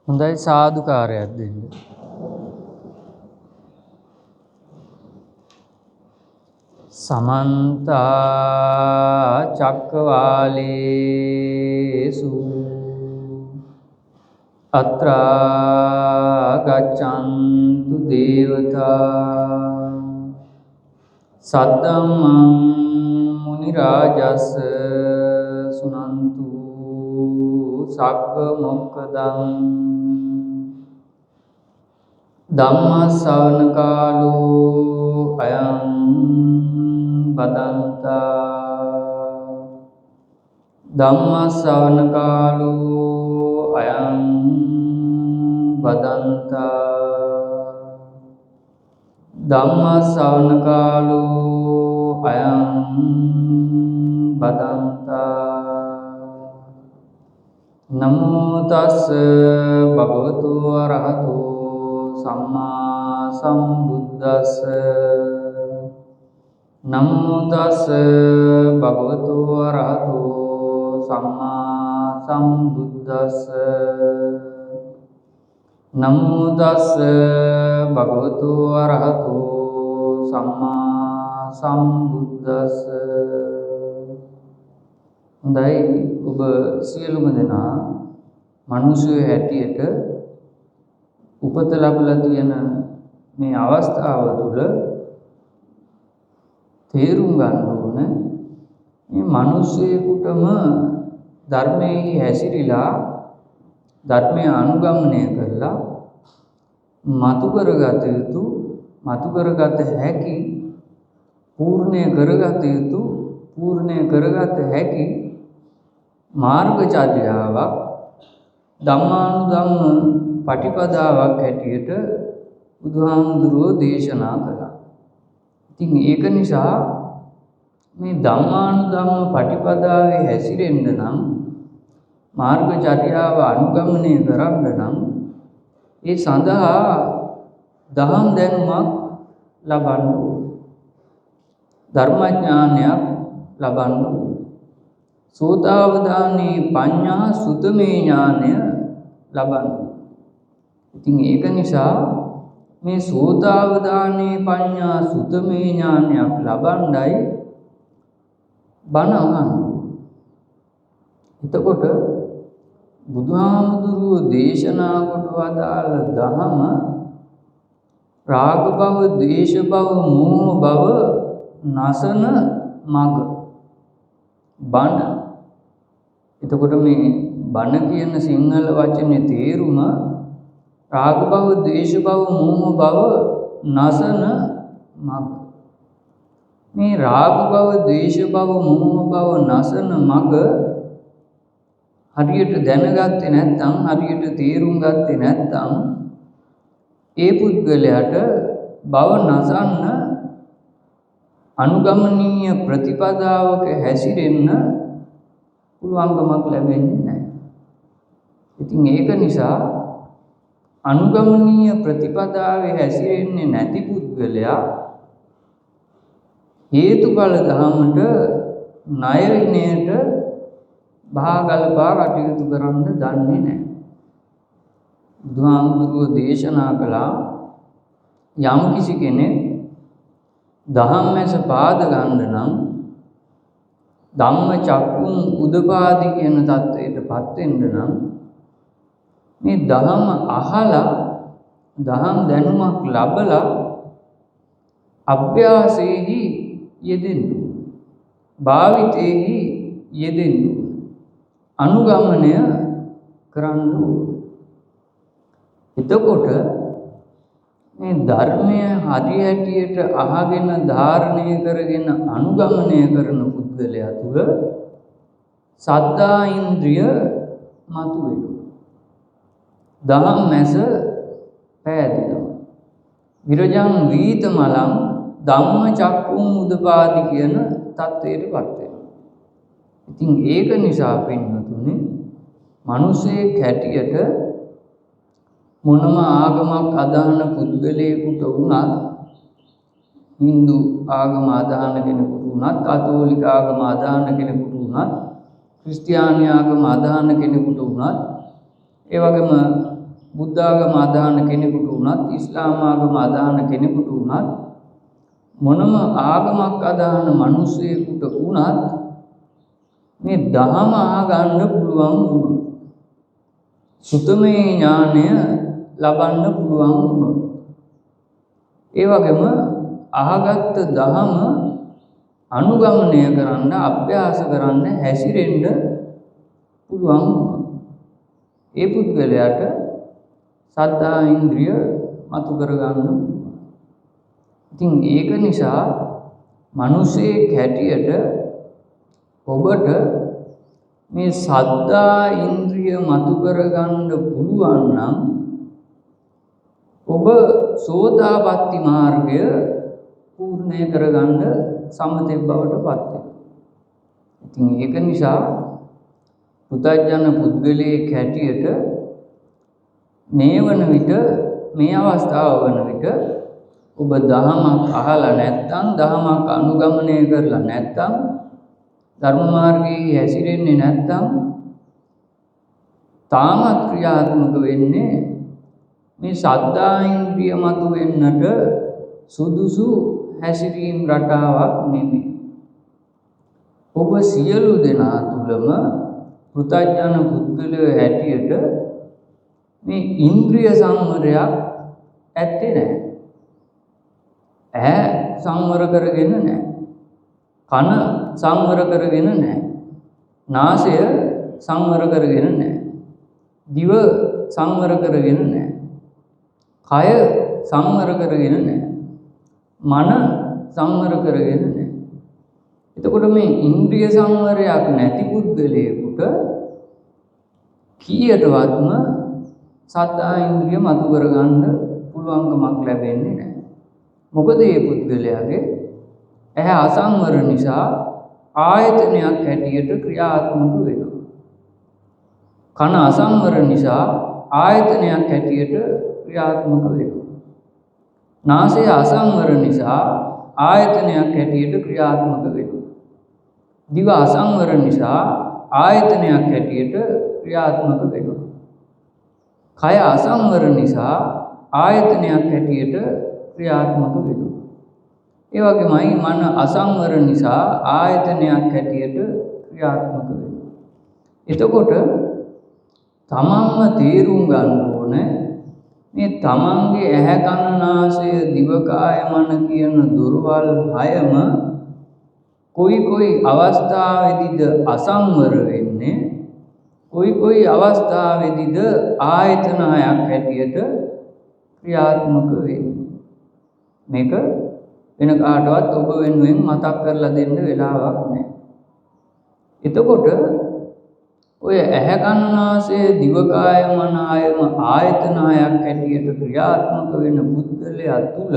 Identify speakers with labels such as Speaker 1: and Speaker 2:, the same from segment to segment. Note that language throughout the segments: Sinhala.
Speaker 1: හොඳයි සාදුකාරයක් දෙන්න. සමන්ත චක්කවාලේසු අත්‍රා ගච්ඡන්තු දේවතා සද්දම්මං මුනි රාජස් සුනන්තු සග්ග මොක්ඛදං ධම්ම ශ්‍රවණ කාලෝ අයං බදන්තා ධම්ම ශ්‍රවණ කාලෝ අයං බදන්තා ධම්ම ශ්‍රවණ කාලෝ අයං බදන්තා නමෝ තස්ස භගවතු අරහතෝ සම්මා සම්බුද්දස්ස නමෝ තස්ස භගවතු අරහතෝ සම්මා සම්බුද්දස්ස නමෝ තස්ස භගවතු අරහතෝ සම්මා සම්බුද්දස්ස. හොඳයි, ඔබ සියලුම දෙනා මිනිස්සු හැටියට උපත ලැබලා තියෙන මේ අවස්ථාව තුළ තේරුම් ගන්න ඕනේ මේ මිනිස්සෙකුටම ධර්මයේ හැසිරීලා ධර්මය අනුගමනය කරලා මතු කරගත යුතු මතු කරගත හැකි පූර්ණය කරගත යුතු පූර්ණය කරගත හැකි මාර්ගචර්යාවක් ධම්මානුධම්ම පටිපදාවක් හැටියට බුදුහාමුදුරුවෝ දේශනා කළා. ඉතින් ඒක නිසා මේ ධම්මානුධම්ම පටිපදාවේ හැසිරෙන්න නම් මාර්ගචර්යාව අනුගමනය කරන්න නම් ඒ සඳහා දහම් දැනුමක් ලබන්න ඕන. ධර්මඥානයක් ලබන්න ඕන. සෝතාවදානී පඤ්ඤා සුතමේ ඥානය ලබන්න. ඉතින් ඒක නිසා මේ සෝතාවදානී පඤ්ඤා සුතමේ ඥානයක් ලබන්නයි බණ අහන්න. එතකොට බුදුහාමුදුරුවෝ දේශනා කොට වදාළ ධහම රාග භව, ද්වේෂ භව, මෝහ භව නසන මග බණ. එතකොට මේ බණ කියන සිංහල වචනේ තේරුම රාග භව, ද්වේෂ භව, මෝහ භව නසන මග. මේ රාග භව, ද්වේෂ භව, මෝහ භව නසන මග හරියට දැනගත්තේ නැත්නම්, හරියට තේරුම් ගත්තේ නැත්නම් ඒ පුද්ගලයාට භව නසන්න අනුගමනීය ප්‍රතිපදාවක හැසිරෙන්න පුළුවන්කමක් ලැබෙන්නේ නැහැ. ඉතින් ඒක නිසා අනුගමනීය ප්‍රතිපදාවේ හැසිරෙන්නේ නැති පුද්ගලයා හේතුඵල ධහමට ණය විනයට භාගල්පා කටයුතු කරන්න දන්නේ නැහැ. බුදුහාමුදුරුවෝ දේශනා කළා යම් කිසි කෙනෙක් ධම්මැස පාද ගන්න නම් ධම්ම චක්කුම් උදපාදි කියන தത്വයටපත් වෙන්න නම් මේ ධහම අහලා ධහම් දැනුමක් ලබලා අභ්‍යාසයේහි යෙදෙන්න, භාවිතයේහි යෙදෙන්න, අනුගමනය කරන්න. එතකොට මේ ධර්මය හරි හැටියට අහගෙන ධාරණය කරගෙන අනුගමනය කරන පුද්ගලයා තුළ සද්ධා ඉන්ද්‍රිය මතුවෙනවා. දහම් මැස පෑදෙනවා. විරජං වීතමලං ධම්ම චක්කුම් උදපාදි කියන தത്വයටපත් වෙනවා. ඉතින් ඒක නිසා පින්වතුනි මිනිසෙක් හැටියට මොනම ආගමක් අදහන පුද්ගලයෙකුට වුණත්, Hindu ආගම අදහන කෙනෙකුට වුණත්, කතෝලික ආගම අදහන කෙනෙකුට වුණත්, ක්‍රිස්තියානි ආගම අදහන කෙනෙකුට වුණත්, ඒ වගේම බුද්ධ ආගම අදහන කෙනෙකුට වුණත් ඉස්ලාම් ආගම අදහන කෙනෙකුට වුණත් මොනම ආගමක් අදහන මිනිසෙකුට වුණත් මේ ධහම අහගන්න පුළුවන් වුණොත් සුතමේ ඥානය ලබන්න පුළුවන් වුණොත් ඒ වගේම අහගත්ත ධහම අනුගමනය කරන්න අභ්‍යාස කරන්න හැසිරෙන්න පුළුවන් වුණොත් ඒ පුද්ගලයාට සද්ධා ඉන්ද්‍රිය මතු කරගන්න පුළුවන්. ඉතින් ඒක නිසා මිනිසෙක් හැටියට ඔබට මේ සද්ධා ඉන්ද්‍රිය මතු කරගන්න පුළුවන් නම් ඔබ සෝතාපට්ටි මාර්ගය පූර්ණය කරගන්න සමතෙක් බවට පත් වෙනවා. ඉතින් ඒක නිසා පුතඥ පුද්ගලයෙක් හැටියට මේ වන විට මේ අවස්ථාව වන විට ඔබ දහමක් අහලා නැත්නම් දහමක් අනුගමනය කරලා නැත්නම් ධර්ම මාර්ගයේ හැසිරෙන්නේ නැත්නම් තාමත් ක්‍රියාත්මක වෙන්නේ මේ සද්ධා ඉන්ද්‍රිය මතු වෙන්නට සුදුසු හැසිරීම් රටාවක් නෙමෙයි. ඔබ සියලු දෙනා තුළම පුතඥ පුද්ගලයෝ හැටියට මේ ඉන්ද්‍රිය සංවරයක් ඇත්තේ නැහැ. ඇහැ සංවර කරගෙන නැහැ. කන සංවර කරගෙන නැහැ. නාසය සංවර කරගෙන නැහැ. දිව සංවර කරගෙන නැහැ. කය සංවර කරගෙන නැහැ. මන සංවර කරගෙන නැහැ. එතකොට මේ ඉන්ද්‍රිය සංවරයක් නැති පුද්ගලයෙකුට කීයටවත්ම සද්ධා ඉන්ද්‍රිය මතු කරගන්න පුළුවන්කමක් ලැබෙන්නේ නැහැ. මොකද මේ පුද්ගලයාගේ ඇහැ අසංවර නිසා ආයතනයක් හැටියට ක්‍රියාත්මක වෙනවා. කන අසංවර නිසා ආයතනයක් හැටියට ක්‍රියාත්මක වෙනවා. නාසය අසංවර නිසා ආයතනයක් හැටියට ක්‍රියාත්මක වෙනවා. දිව අසංවර නිසා ආයතනයක් හැටියට ක්‍රියාත්මක වෙනවා. කය අසංවර නිසා ආයතනයක් හැටියට ක්‍රියාත්මක වෙනවා. ඒ වගේමයි මන අසංවර නිසා ආයතනයක් හැටියට ක්‍රියාත්මක වෙනවා. එතකොට තමන්ම තේරුම් ගන්න ඕනේ මේ තමන්ගේ ඇහැ කන නාසය දිව කාය මන කියන දුර්වල් හයම කොයි අවස්ථාවේදීද අසංවර වෙන්නේ, කොයි අවස්ථාවේදීද ආයතන හයක් හැටියට ක්‍රියාත්මක වෙන්නේ. මේක වෙන කාටවත් ඔබ වෙනුවෙන් මතක් කරලා දෙන්න වෙලාවක් නැහැ. එතකොට ඔය ඇහැ කන නාසය දිව කාය මන ආයතන හයක් හැටියට ක්‍රියාත්මක වෙන පුද්ගලයා තුල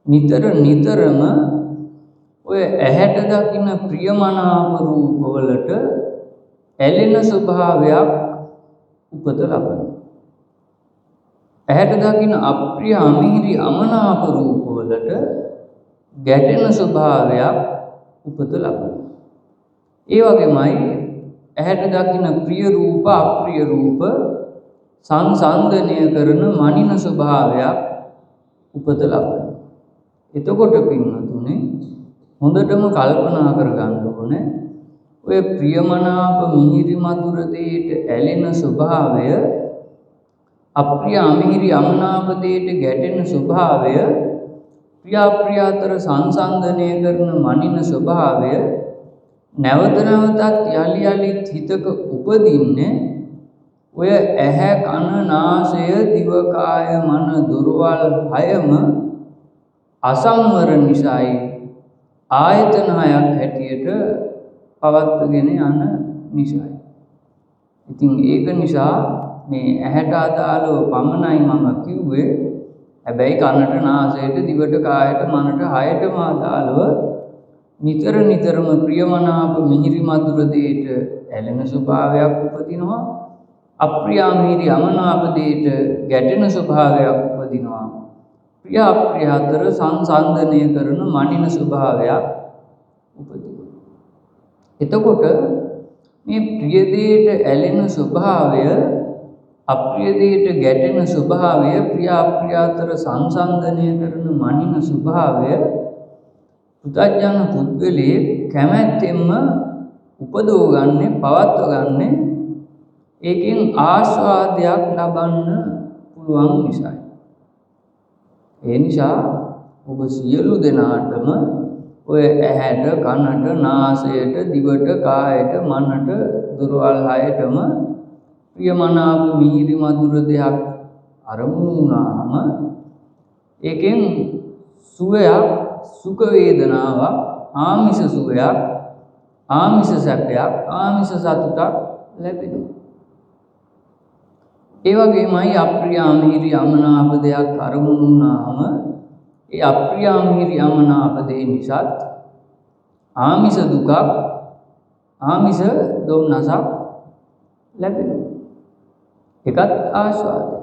Speaker 1: නිතරම ඔය ඇහැට දකින ප්‍රියමනාප රූපවලට ඇලෙන ස්වභාවයක් උපත ලබනවා. ඇහැට දකින අප්‍රිය අමිහිරි අමනාප රූපවලට ගැටෙන ස්වභාවයක් උපත ලබනවා. ඒ වගේමයි ඇහැට දකින ප්‍රිය රූප අප්‍රිය රූප සංසන්දනය කරන මනින ස්වභාවයක් උපත ලබනවා. එතකොට පින්වතුනි හොඳටම කල්පනා කරගන්න ඕනේ ඔය ප්‍රියමනාප මිහිරි මధుර දේට ඇලෙන ස්වභාවය, අප්‍රිය අමිහිරි අමනාප දේට ගැටෙන ස්වභාවය, ප්‍රිය අප්‍රිය අතර සංසන්දනය කරන මනින ස්වභාවය නැවත නැවතත් යලිත් හිතක උපදින්නේ ඔය ඇහැ කන නාසය දිව කාය මන දුර්වල් හයම අසංවර නිසායි ආයතන හයක් හැටියට පවත්වගෙන යන නිසායි. ඉතින් ඒක නිසා මේ ඇහැට අදාළව පමණයි මම කිව්වේ. හැබැයි කනට නාසයට දිවට කායට මනට හයටම අදාළව නිතරම ප්‍රියමනාප මිහිරි මధుර දේට ඇලෙන ස්වභාවයක් උපදිනවා. අප්‍රිය මිහිරි අමනාප දේට ගැටෙන ස්වභාවයක් උපදිනවා. ප්‍රිය අප්‍රිය අතර සංසන්දනය කරන මනින ස්වභාවයක් උපදිනවා. එතකොට මේ ප්‍රිය දේට ඇලෙන ස්වභාවය අප්‍රිය දෙයට ගැටෙන ස්වභාවය, ප්‍රිය අප්‍රිය අතර සංසන්දනය කරන මනින ස්වභාවය පුතඥ පුද්ගලයේ කැමැත්තෙන්ම උපදවගන්නේ, පවත්වගන්නේ ඒකෙන් ආස්වාදයක් ලබන්න පුළුවන් නිසායි. ඒ නිසා ඔබ සියලු දෙනාටම ඔය ඇහැට, කනට, නාසයට, දිවට, කායට, මනට, දොරවල් හයටම ප්‍රියමනාප මිහිරි මధుර දෙයක් අරමුණු වුණාම ඒකෙන් සුවයක්, සුඛ වේදනාවක්, ආමිෂ සුවයක්, ආමිෂ සැපයක්, ආමිෂ සතුටක් ලැබෙනවා. ඒ වගේමයි අප්‍රිය අමිහිරි අමනාප දෙයක් අරමුණු වුණාම ඒ අප්‍රිය අමිහිරි අමනාප දේ නිසාත් ආමිෂ දුකක්, ආමිෂ දොම්නසක් ලැබෙනවා. ඒකත් ආස්වාදය.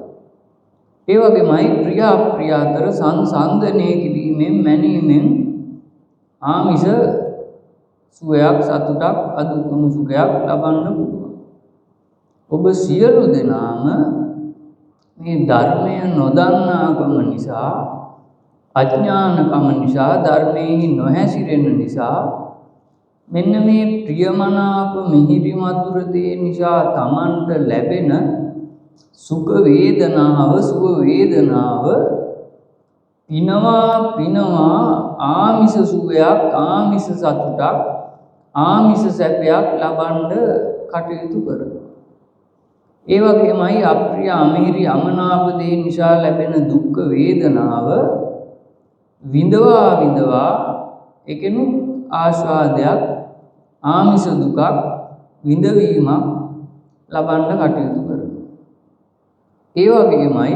Speaker 1: ඒ වගේමයි ප්‍රිය අප්‍රිය අතර සංසන්දනය කිරීමෙන්, මැනීමෙන් ආමිෂ සුවයක්, සතුටක්, අදුක්කම සුඛයක් ලබන්න පුළුවන්. ඔබ සියලු දෙනාම මේ ධර්මය නොදන්නාකම නිසා, අඥානකම නිසා, ධර්මයේ නොහැසිරෙන නිසා මෙන්න මේ ප්‍රියමනාප මිහිරි මధుර දේ නිසා Tamanට ලැබෙන සුඛ වේදනාව, සුව වේදනාව පිනවා ආමිෂ සුවයක්, ආමිෂ සතුටක්, ආමිෂ සැපයක් ලබන්න කටයුතු කරනවා. ඒ වගේමයි අප්‍රිය අමිහිරි අමනාප දේ නිසා ලැබෙන දුක් වේදනාව විඳවා ඒකෙනුත් ආස්වාදයක්, ආමිෂ දුකක්, විඳවීමක් ලබන්න කටයුතු කරනවා. ඒ වගේමයි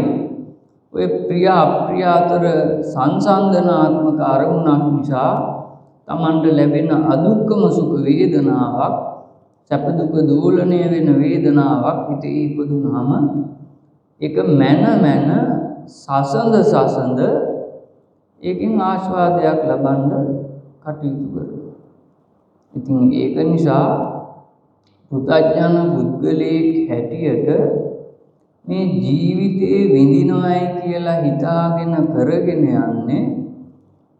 Speaker 1: ඔය ප්‍රිය අප්‍රිය අතර සංසන්දනාත්මක අරමුණක් නිසා Tamanට ලැබෙන අදුක්කම සුඛ වේදනාවක්, සැප දුක දෝලණය වෙන වේදනාවක් හිතේ ඉපදුනහම ඒක මන සසඳ ඒකෙන් ආස්වාදයක් ලබන්න කටයුතු කරනවා. ඉතින් ඒක නිසා පුතඥ පුද්ගලයෙක් හැටියට මේ ජීවිතේ විඳිනවයි කියලා හිතාගෙන කරගෙන යන්නේ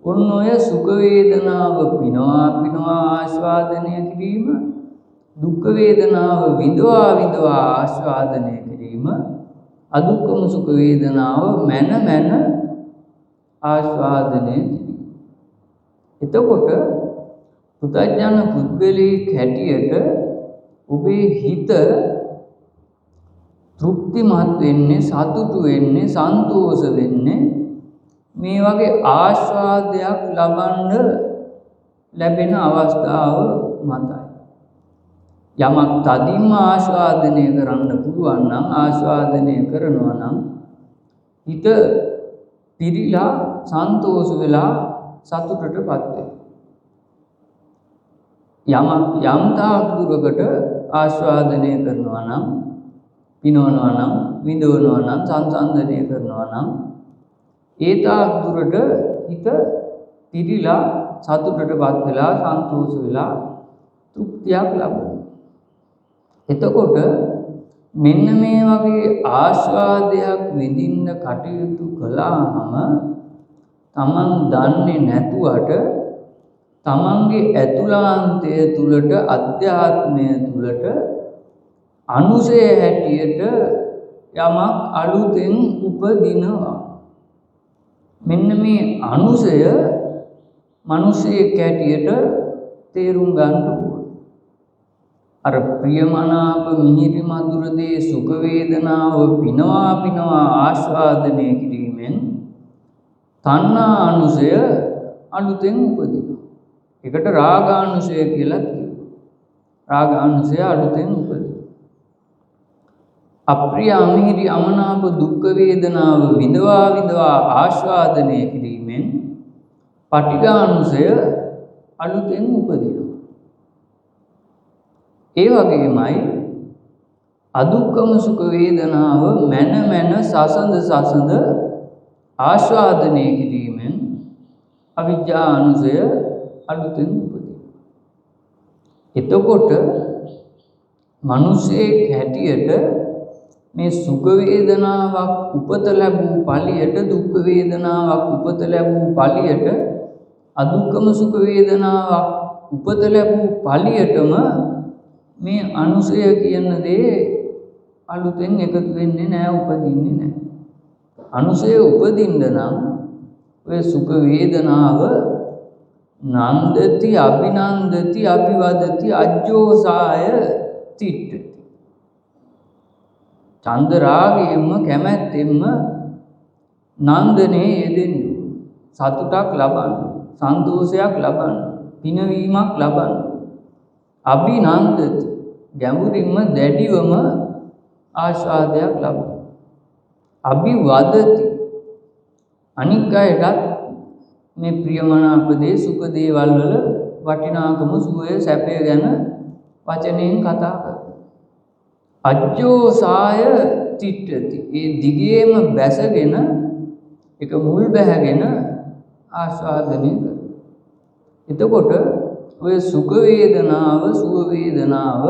Speaker 1: ඔන්න ඔය සුඛ වේදනාව පිනවා ආස්වාදනය කිරීම, දුක් වේදනාව විඳවා ආස්වාදනය කිරීම, අදුක්කම සුඛ වේදනාව මන ආස්වාදනය කිරීම. එතකොට පුතඥ පුද්ගලයෙක් හැටියට ඔබේ හිත තෘප්තිමත් වෙන්නේ, සතුටු වෙන්නේ, සන්තෝෂ වෙන්නේ මේ වගේ ආස්වාදයක් ලබන්න ලැබෙන අවස්ථාව මතයි. යමක් තදින්ම ආස්වාදනය කරන්න පුළුවන් නම්, ආස්වාදනය කරනවා නම් හිත පිරිලා, සන්තෝෂ වෙලා සතුටටපත් වෙනවා. යම් තාක් දුරකට ආස්වාදනය කරනවා නම්, පිනවනවා නම්, විඳවනවා නම්, සංසන්දනය කරනවා නම් ඒ තාක් දුරට හිත පිරිලා, සතුටටපත් වෙලා, සන්තෝෂ වෙලා තෘප්තියක් ලබනවා. එතකොට මෙන්න මේ වගේ ආස්වාදයක් විඳින්න කටයුතු කළාම Taman දන්නේ නැතුවට තමන්ගේ ඇතුළාන්තය තුළට, අධ්‍යාත්මය තුළට අනුසය හැටියට යමක් අලුතෙන් උපදිනවා. මෙන්න මේ අනුසය මිනිසෙක් හැටියට තේරුම් ගන්න ඕන. අර ප්‍රියමනාප මිහිරි මధుර දේ සුඛ වේදනාව පිනවා ආස්වාදනය කිරීමෙන් තණ්හා අනුසය අලුතෙන් උපදිනවා. ඒකට රාගානුසය කියලා කියනවා. රාගානුසය අලුතෙන් උපදිනවා. අප්‍රිය අමිහිරි අමනාප දුක් වේදනාව විඳවා ආස්වාදනය කිරීමෙන් පටිඝානුසය අලුතෙන් උපදිනවා. ඒ වගේමයි අදුක්කම සුඛ වේදනාව මන සසඳ ආස්වාදනය කිරීමෙන් අවිජ්ජානුසය අලුතෙන් උපදිනවා. එතකොට මිනිසෙක් හැටියට මේ සුඛ වේදනාවක් උපත ලැබූ ඵලියට දුක් වේදනාවක් උපත ලැබූ ඵලියට අදුක්කම සුඛ වේදනාවක් උපත ලැබූ ඵලියටම මේ අනුසය කියන දේ අලුතෙන් එකතු වෙන්නේ නැහැ, උපදින්නේ නැහැ. අනුසය උපදින්න නම් ඔය සුඛ වේදනාව නන්දති අභිනන්දති අභිවදති අජ්ජෝසාය තිට්ඨති. චන්ද රාගයෙන්ම කැමැත්තෙන්ම නන්දනේ යෙදෙන්න, සතුටක් ලබන්න, සන්තෝෂයක් ලබන්න, පිනවීමක් ලබන්න. අභිනන්දති ගැඹුරින්ම දැඩිවම ආස්වාදයක් ලබන්න. අභිවදති අනික් අයටත් මේ ප්‍රියමනාප දේ සුඛ දේවල් වල වටිනාකම සුවය සැපය ගැන වචනෙන් කතා කරනවා. අජ්ජෝසාය තිට්ඨති ඒ දිගේම බැසගෙන එක මුල් බැහැගෙන ආස්වාදනය කරනවා. එතකොට ඔය සුඛ වේදනාව සුව වේදනාව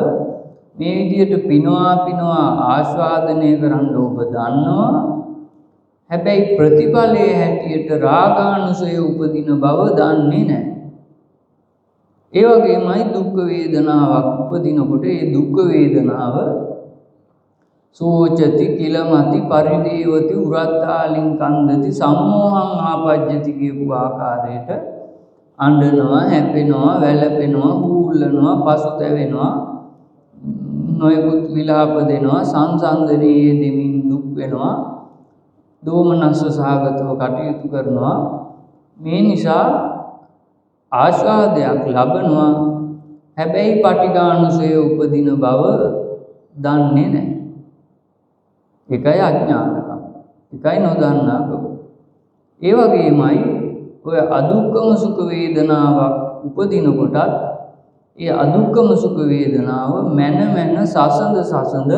Speaker 1: මේ විදිහට පිනවා ආස්වාදනය කරන්න ඔබ දන්නවා. හැබැයි ප්‍රතිඵලයේ හැටියට රාගානුසය උපදින බව දන්නේ නැහැ. ඒ වගේමයි දුක් වේදනාවක් උපදිනකොට ඒ දුක් වේදනාව සෝචති කිලමති පරිදේවති උරත්තාලින් කන්දති සම්මෝහං ආපජ්ජති කියපු ආකාරයට අඬනවා, හැපෙනවා, වැළපෙනවා, හූල්ලනවා, පසුතැවෙනවා, නොයෙකුත් විලාප දෙනවා, සංසන්දනයේ දෙමින් දුක් වෙනවා, දෝමනස්ස සහගතව කටයුතු කරනවා. මේ නිසා ආස්වාදයක් ලබනවා, හැබැයි පටිඝානුසය උපදින බව දන්නේ නැහැ. ඒකයි අඥානකම, ඒකයි නොදන්නාකම. ඒ වගේමයි ඔය අදුක්කම සුඛ වේදනාවක් උපදිනකොටත් ඒ අදුක්කම සුඛ වේදනාව මන සසඳ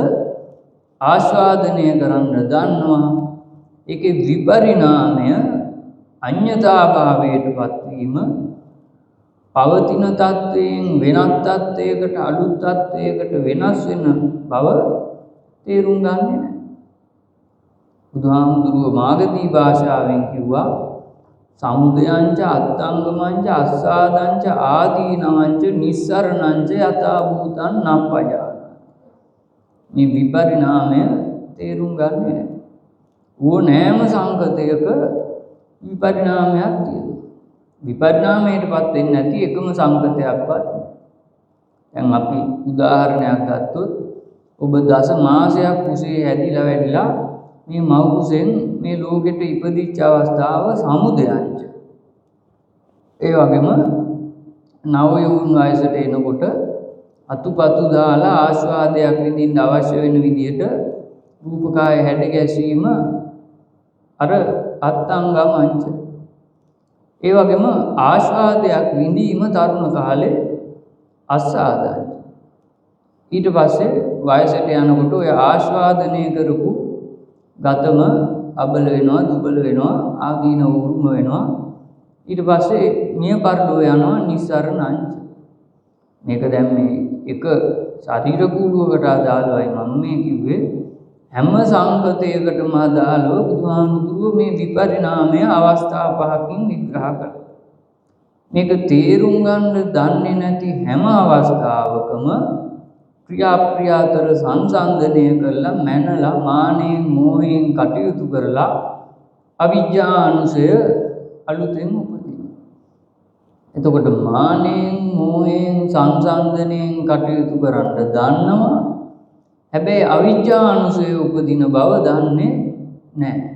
Speaker 1: ආස්වාදනය කරන්න දන්නවා. ඒකේ විපරිණාමය අඤ්ඤතාභාවයටපත් වීම, පවතින තත්වයෙන් වෙනත් තත්වයකට අලුත් තත්වයකට වෙනස් වෙන බව තේරුම් ගන්නේ නැහැ. බුදුහාමුදුරුවෝ මාගදී භාෂාවෙන් කිව්වා සමුදයංච අත්තංගමංච අස්සාදංච ආදීනවංච නිස්සරණංච යථා භූතං නප්පජාන. මේ විපරිණාමය තේරුම් ගන්නේ නැහැ. ඕනෑම සංකතයක විපරිණාමයක් තියෙනවා. විපරිණාමයටපත් වෙන්නේ නැති එකම සංකතයක්වත්. දැන් අපි උදාහරණයක් ගත්තොත් ඔබ දස මාසයක් කුසේ හැදිලා වැඩිලා මේ මව් කුසෙන් මේ ලෝකෙට ඉපදිච්ච අවස්ථාව සමුදයංච. ඒ වගේම නව යොවුන් වයසට එනකොට අතුපතු දාලා ආස්වාදයක් විඳින්න අවශ්‍ය වෙන විදිහට රූපකාය හැඩ ගැසීම අර අත්තංගමංච. ඒ වගේම ආස්වාදයක් විඳීම තරුණ කාලේ අස්සාදංච. ඊට පස්සේ වයසට යනකොට ඔය ආස්වාදනය කරපු ගතම අබල වෙනවා, දුබල වෙනවා, ආදීන උරුම වෙනවා. ඊට පස්සේ මිය පරලෝ යනවා නිස්සරණංච. මේක දැන් මේ එක ශරීර කූඩුවකට අදාළවයි මම මේ කිව්වේ. හැම සංකතයකටම අදාළව බුදුහාමුදුරුවෝ මේ විපරිණාමය අවස්ථා පහකින් විග්‍රහ කළා. මේක තේරුම් ගන්න දන්නේ නැති හැම අවස්ථාවකම ක්‍රියාප්‍රියාතර සංසන්දනය කරලා මැනලා මානෙන් මෝහයෙන් කටයුතු කරලා අවිජ්ජානුසය අලුතෙන් උපදිනවා. එතකොට මානෙන් මෝහයෙන් සංසන්දනයෙන් කටයුතු කරන්න දන්නවා, හැබැයි අවිජ්ජානුසය උපදින බව දන්නේ නැහැ.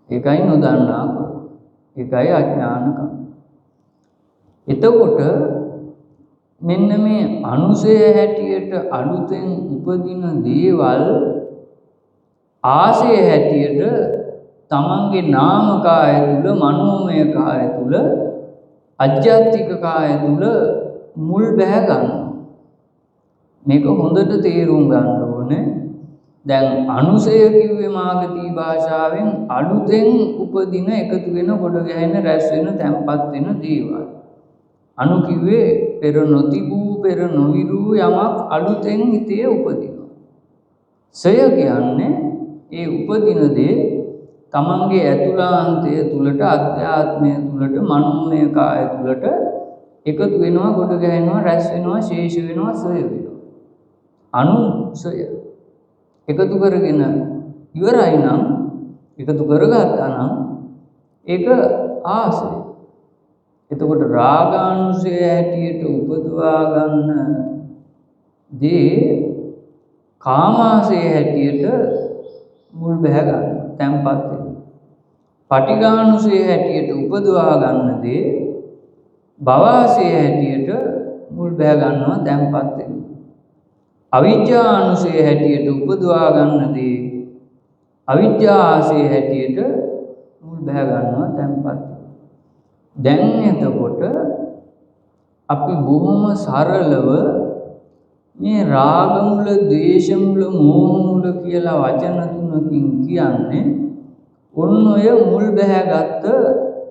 Speaker 1: ඒකයි නොදන්නාකම, ඒකයි අඥානකම. එතකොට මෙන්න මේ අනුසය හැටියට අලුතෙන් උපදින දේවල් ආසය හැටියට තමන්ගේ නාම කාය තුල, මනෝමය කාය තුල, අධ්‍යාත්මික කාය තුල මුල් බැහැ ගන්නවා. මේක හොඳට තේරුම් ගන්න ඕනේ. දැන් අනුසය කිව්වේ මාගදී භාෂාවෙන් අලුතෙන් උපදින, එකතු වෙන, ගොඩ ගැහෙන, රැස් වෙන, තැම්පත් වෙන දේවල්. අනු කිව්වේ පෙර නොතිබූ, පෙර නොවිරූ යමක් අලුතෙන් හිතේ උපදිනවා. සය කියන්නේ ඒ උපදින දේ තමන්ගේ ඇතුළාන්තය තුළට අධ්‍යාත්මය තුළට මනෝමය කාය තුළට එකතු වෙනවා ගොඩ ගැහෙනවා රැස් වෙනවා ශේෂ වෙනවා සය වෙනවා අනුසය එකතු කරගෙන ඉවරයි නම් එකතු කරගත්තා නම් ඒක ආසය. එතකොට රාගානුසය හැටියට උපදවා ගන්න දේ කාමාසය හැටියට මුල් බැහැ ගන්නවා තැම්පත් වෙනවා. පටිඝානුසය හැටියට උපදවා ගන්න දේ භවආසය හැටියට මුල් බැහැ ගන්නවා තැම්පත් වෙනවා. අවිජ්ජානුසය හැටියට උපදවා ගන්න දේ අවිජ්ජාසය හැටියට මුල් බැහැ ගන්නවා තැම්පත් වෙනවා. දැන් එතකොට අපි බොහොම සරලව මේ රාග මුල, ද්වේෂ මුල, මෝහ මුල කියලා වචන තුනකින් කියන්නේ ඔන්න ඔය මුල් බැහැගත්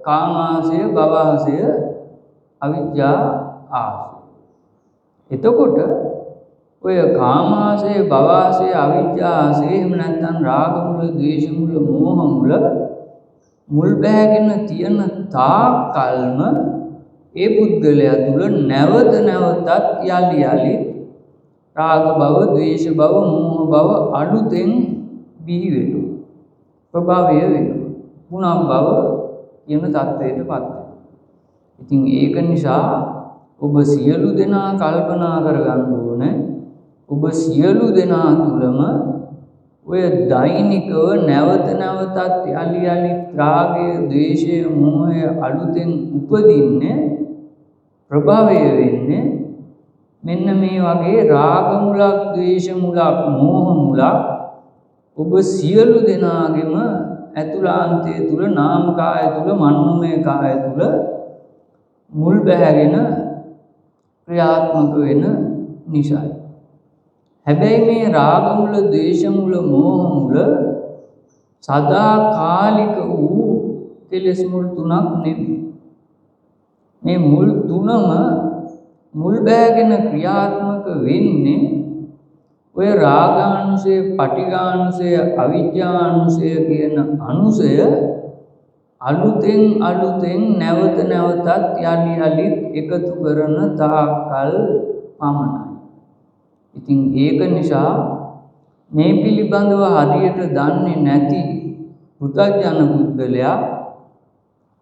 Speaker 1: කාමාසය, භවආසය, අවිජ්ජා ආසය. එතකොට ඔය කාමාසය, භවආසය, අවිජ්ජා ආසය එහෙම නැත්නම් රාග මුල, ද්වේෂ මුල, මෝහ මුල් බැහැගෙන තියෙන තාක්කල්ම ඒ පුද්ගලයා තුළ නැවත නැවතත් යලි රාග භව, ද්වේෂ භව, මෝහ භව අලුතෙන් බිහි වෙනවා. ප්‍රභවය වෙනවා. පුනක් භව කියන තත්ත්වයටපත් වෙනවා. ඉතින් ඒක නිසා ඔබ සියලු දෙනා කල්පනා කරගන්න ඕනේ ඔබ සියලු දෙනා තුළම ඔය දෛනිකව නැවත නැවතත් යලි රාගය, ද්වේෂය, මෝහය අලුතෙන් උපදින්නේ ප්‍රභවය වෙන්නේ මෙන්න මේ වගේ රාග මුලක්, ද්වේෂ මුලක්, මෝහ මුලක් ඔබ සියලු දෙනාගේම ඇතුළාන්තය තුල, නාම කාය තුල, මනෝමය කාය තුල මුල් බැහැගෙන ක්‍රියාත්මක වෙන නිසායි. හැබැයි මේ රාග මුල, ද්වේෂ මුල, මෝහ මුල සදාකාලික වූ කෙලෙස් මුල් තුනක් නෙමෙයි. මේ මුල් තුනම මුල් බැහැගෙන ක්‍රියාත්මක වෙන්නේ ඔය රාගානුසය, පටිඝානුසය, අවිජ්ජානුසය කියන අනුසය අලුතෙන් නැවත නැවතත් යලි එකතු කරන තාක්කල් පමණයි. ඉතින් ඒක නිසා මේ පිළිබඳව හරියට දන්නේ නැති පුතග්ජන පුද්ගලයා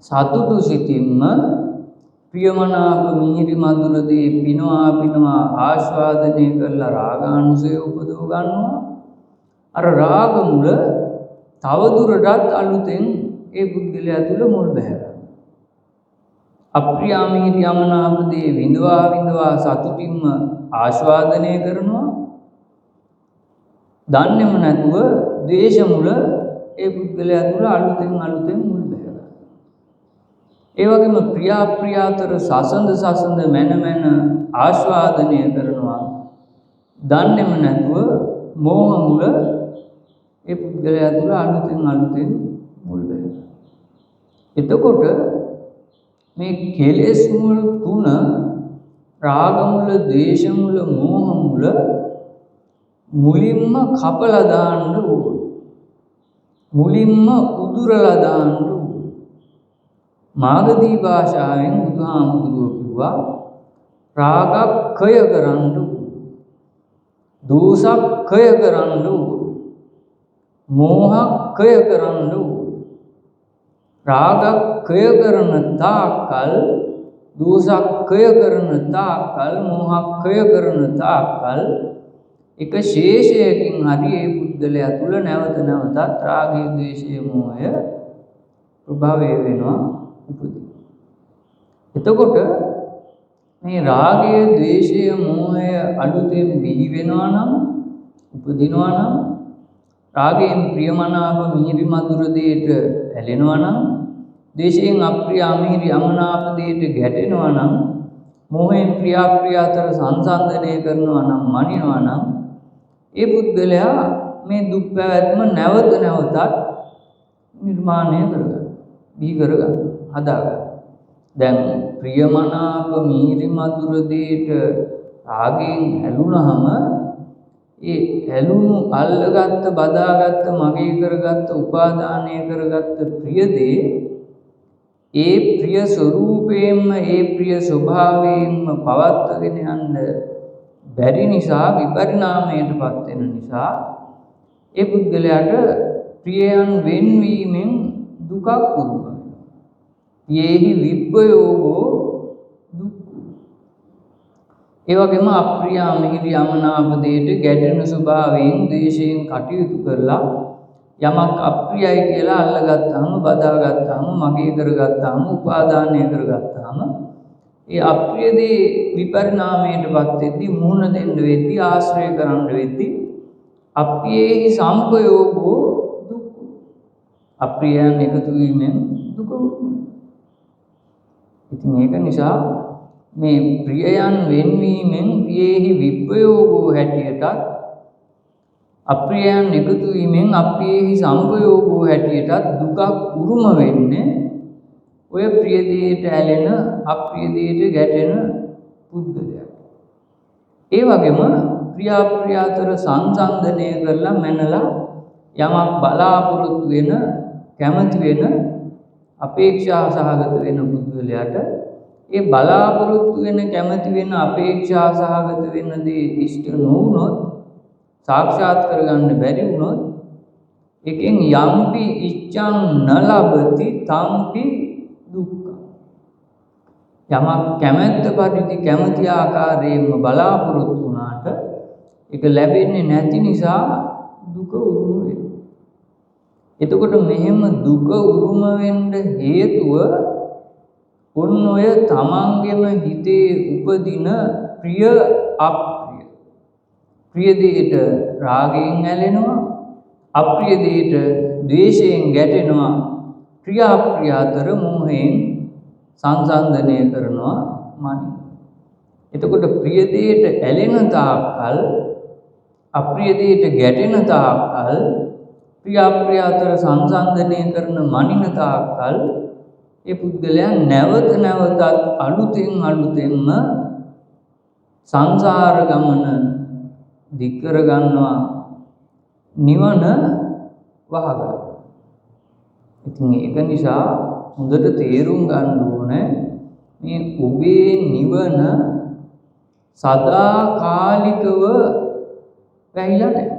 Speaker 1: සතුටු සිතින්ම ප්‍රියමනාප මිහිරි මధుර දේ පිනවා ආස්වාදනය කරලා රාගානුසය උපදව ගන්නවා. අර රාග මුල තවදුරටත් අලුතෙන් ඒ පුද්ගලයා තුළ මුල් බැහැ ගන්නවා. අප්‍රිය මිහිරි යමනාප දේ විඳවා සතුටින්ම ආස්වාදනය කරනවා. දන්නේම නැතුව ද්වේෂ මුල ඒ පුද්ගලයා තුළ අලුතෙන් මුල් බැහැ ගන්නවා. ඒ වගේම ප්‍රියාතර සසඳ මන ආස්වාදනය කරනවා. දන්නේම නැතුව මෝහ මුල ඒ පුද්ගලයා තුළ අලුතෙන් මුල් බැහැ ගන්නවා. එතකොට මේ කෙලෙස් මුල් තුන රාග මුල, ද්වේෂ මුල, මෝහ මුල මුලින්ම කපලා දාන්න ඕන. මුලින්ම උදුරලා දාන්න ඕන. මාගදී භාෂාවෙන් බුදුහාමුදුරුවෝ කිව්වා රාගක්ඛය කරන්න ඕන. දෝසක්ඛය කරන්න ඕන. මෝහක්ඛය කරන්න ඕන. රාගක්ඛය කරන තාක්කල්, දෝසක්ඛය කරන තාක්කල්, මෝහක්ඛය කරන තාක්කල් එක ශේෂයකින් හරි ඒ පුද්ගලයා තුළ නැවත නැවතත් රාගය, ද්වේෂය, මෝහය ප්‍රභවය වෙනවා උපදිනවා. එතකොට මේ රාගය, ද්වේෂය, මෝහය අලුතෙන් බිහි වෙනවා නම්, උපදිනවා නම්, රාගයෙන් ප්‍රියමනාප මිහිරි මధుර දේට ඇලෙනවා නම්, ද්වේෂයෙන් අප්‍රිය අමිහිරි අමනාප දේට ගැටෙනවා නම්, මෝහයෙන් ප්‍රියාතර සංසන්දනය කරනවා නම්, මනිනවා නම්, ඒ පුද්ගලයා මේ දුක් පැවැත්ම නැවත නැවතත් නිර්මාණය කරගන්න, බිහි කරගන්න, හදාගන්න. දැන් ප්‍රියමනාප මිහිරි මధుර දේට රාගයෙන් ඇලුනහම ඒ ඇලුණු අල්ලගත්ත බදාගත්ත මගේ කරගත්ත උපාදානය කරගත්ත ප්‍රිය දේ ඒ ප්‍රිය ස්වરૂපයෙන්ම ඒ ප්‍රිය ස්වභාවයෙන්ම පවත්වාගෙන යන්න බැරි නිසා විපරිණාමයටපත් වෙන නිසා ඒ පුද්ගලයාට ප්‍රියයන් වෙන්වීමෙන් දුකක් උරුම වෙනවා. යේහි විප්පයෝගෝ දුක්. ඒ වගේම අප්‍රිය අමිහිරි යමනාප දෙයට ගැටෙන ස්වභාවයෙන් ද්වේෂයෙන් කටයුතු කරලා යමක් අප්‍රියයි කියලා අල්ලගත්තාම බදාගත්තාම මගේ කරගත්තාම උපාදානය කරගත්තාම ඒ අප්‍රිය දේ විපරිණාමයටපත් වෙද්දී මුහුණ දෙන්න වෙද්දී ආශ්‍රය කරන්න වෙද්දී අප්‍රියෙහි සංපයෝගෝ දුක්. අප්‍රියයන් එකතු වීමෙන් දුක උරුම. ඉතින් ඒක නිසා මේ ප්‍රියයන් වෙන්වීමෙන් ප්‍රියෙහි විප්‍රයෝගෝ හැටියටත් අප්‍රියයන් එකතු වීමෙන් අප්‍රියෙහි සංපයෝගෝ හැටියටත් දුකක් උරුම වෙන්නේ ඔය ප්‍රිය දෙයට ඇලෙන අප්‍රිය දෙයට ගැටෙන පුද්ගලයා. ඒ වගේම ප්‍රියාප්‍රිය අතර සංසන්දනය කරලා මැනලා යමක් බලාපොරොත්තු වෙන කැමති වෙන අපේක්ෂා සහගත වෙන පුද්ගලයාට ඒ බලාපොරොත්තු වෙන කැමති වෙන අපේක්ෂා සහගත වෙන දේ ඉෂ්ට නොවුනොත් සාක්ෂාත් කරගන්න බැරි වුණොත් එකෙන් යම්පි ඉච්ඡං නලබති තම්පි දුක්ඛ. යමක් කැමැත්ත පරිදි කැමති ආකාරයෙන්ම බලාපොරොත්තු වුණාට ඒක ලැබෙන්නේ නැති නිසා දුක උරුම වෙනවා. එතකොට මෙහෙම දුක උරුම වෙන්න හේතුව ඔන්න ඔය තමන්ගෙම හිතේ උපදින ප්‍රිය අප්‍රිය. ප්‍රිය දෙයට රාගයෙන් ඇලෙනවා, අප්‍රිය දෙයට ද්වේෂයෙන් ගැටෙනවා, ප්‍රිය අප්‍රිය අතර මොහයෙන් සංසන්දනය කරනවා මනින්. එතකොට ප්‍රිය දෙයට ඇලෙන තාක්කල්, අප්‍රිය දෙයට ගැටෙන තාක්කල්, ප්‍රිය අප්‍රිය අතර සංසන්දනය කරන මනින තාක්කල් ඒ පුද්ගලයා නැවත නැවතත් අලුතෙන්ම සංසාර ගමන දික් කර ගන්නවා, නිවන වහගන්නවා. ඉතින් ඒක නිසා හොඳට තේරුම් ගන්න ඕනේ මේ ඔබේ නිවන සදාකාලිකව වැහිලා නැහැ.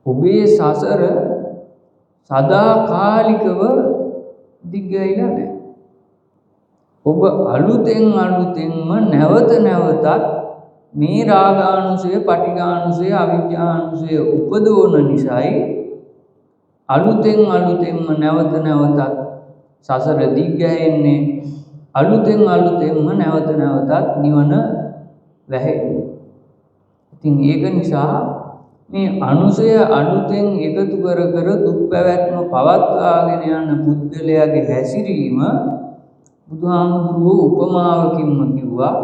Speaker 1: ඔබේ සසර සදාකාලිකව දිග්ගැහිලා නැහැ. ඔබ අලුතෙන්ම නැවත නැවතත් මේ රාගානුසය, පටිඝානුසය, අවිජ්ජානුසය උපදවන නිසායි අලුතෙන්ම නැවත නැවතත් සසර දිග්ගැහෙන්නේ, අලුතෙන්ම නැවත නැවතත් නිවන වැහෙන්නේ. ඉතින් ඒක නිසා මේ අනුසය අලුතෙන් එකතු කර දුක් පැවැත්ම පවත්වාගෙන යන පුද්ගලයාගේ හැසිරීම බුදුහාමුදුරුවෝ උපමාවකින්ම කිව්වා,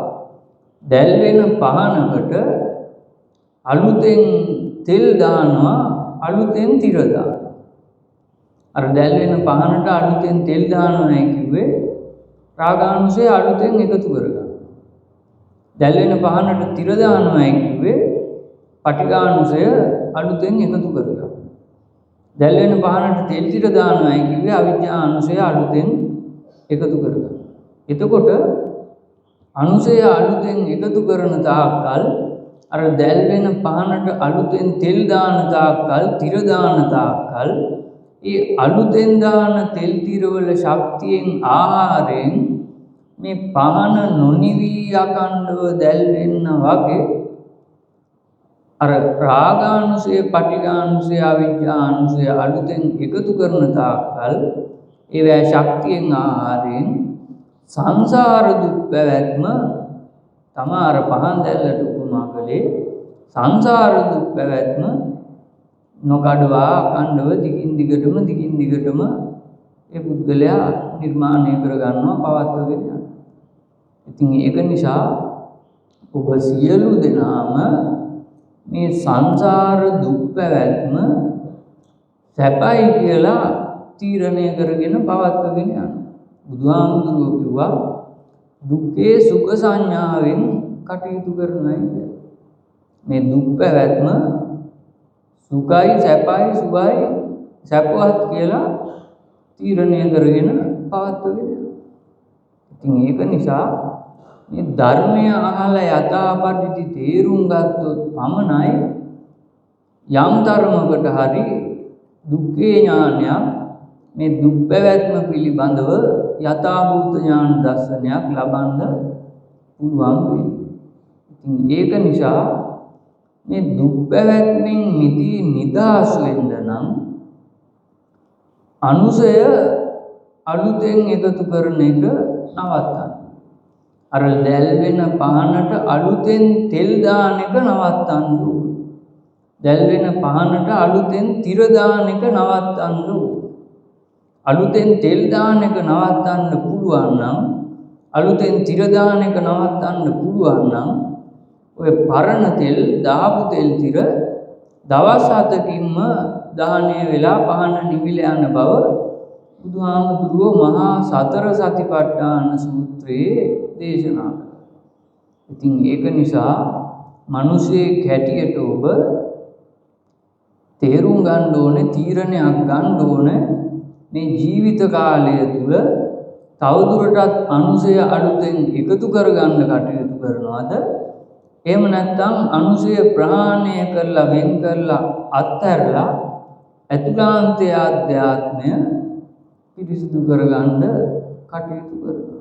Speaker 1: දැල් වෙන පහනකට අලුතෙන් තෙල් දානවා, අලුතෙන් තිර දානවා. අර දැල් වෙන පහනට අලුතෙන් තෙල් දානවායි කිව්වේ රාගානුසය අලුතෙන් එකතු කරගන්න. දැල් වෙන පහනට තිර දානවායි කිව්වේ පටිඝානුසය අලුතෙන් එකතු කරගන්න. දැල් වෙන පහනට තෙල් තිර දානවායි කිව්වේ අවිජ්ජානුසය අලුතෙන් එකතු කරගන්න. එතකොට අනුසය අලුතෙන් එකතු කරන තාක්කල්, අර දැල් වෙන පහනට අලුතෙන් තෙල් දාන තාක්කල්, තිර දාන තාක්කල්, ඒ අලුතෙන් දාන තෙල් තිරවල ශක්තියෙන් ආහාරයෙන් මේ පහන නොනිවී අකණ්ඩව දැල් වෙන්න වගේ අර රාගානුසය, පටිඝානුසය, අවිජ්ජානුසය අලුතෙන් එකතු කරන තාක්කල් ඒවැ ශක්තියෙන් ආහාරයෙන් සංසාර දුක් පැවැත්ම තමාර පහන් දැල්ලට උපමා කළේ සංසාර දුක් පැවැත්ම නොකඩවා අකණ්ඩව දිගින් දිගටම ඒ පුද්ගලයා නිර්මාණය කරගන්නවා, පවත්වාගෙන යනවා. ඉතින් ඒක නිසා ඔබ සියලු දෙනාම මේ සංසාර දුක් පැවැත්ම සැපයි කියලා තීරණය කරගෙන පවත්වාගෙන යනවා. බුදුහාමුදුරුවෝ කිව්වා දුක්ඛේ සුඛ සංඥාවෙන් කටයුතු කරනයි කියලා. මේ දුක් පැවැත්ම සුඛයි සැපයි සුභයි සැපවත් කියලා තීරණය කරගෙන පවත්වගෙන යනවා. ඉතින් ඒක නිසා මේ ධර්මය අහලා යථාපරිදි තේරුම් ගත්තොත් පමණයි යම් තරමකට හරි දුක්ඛේ ඥානයක් මේ දුක් පැවැත්ම පිළිබඳව යථාභූත ඥාන දර්ශනයක් ලබන්න පුළුවන් වෙන්නේ. ඉතින් ඒක නිසා මේ දුක් පැවැත්මෙන් මිදී නිදහස් වෙන්න නම් අනුසය අලුතෙන් එකතු කරන එක නවත්තන්න. අර දැල් වෙන පහනට අලුතෙන් තෙල් දාන එක නවත්තන්න ඕන. දැල් වෙන පහනට අලුතෙන් තිර දාන එක නවත්තන්න ඕන. අලුතෙන් තෙල් දාන එක නවත්තන්න පුළුවන් නම් අලුතෙන් තිර දාන එක නවත්තන්න පුළුවන් නම් ඔය පරණ තෙල් දාපු තෙල් තිර දවස් 7කින්ම දහණය වෙලා පහන නිවිල යන බව බුදුහාමුදුරුවෝ මහා සතර සතිපට්ඨාන සූත්‍රයේ දේශනා කළා. ඉතින් ඒක නිසා මිනිසෙක් හැටියට ඔබ තේරුම් ගන්න ඕනේ, තීරණයක් ගන්න ඕනේ මේ ජීවිත කාලය තුල තවදුරටත් අනුසය අලුතෙන් එකතු කරගන්න කටයුතු කරනවාද? එහෙම නැත්නම් අනුසය ප්‍රහාණය කරලා වෙන් කරලා අත්හැරලා අතුලාන්තය ආධ්‍යාත්මය පිරිසිදු කරගන්න කටයුතු කරනවා.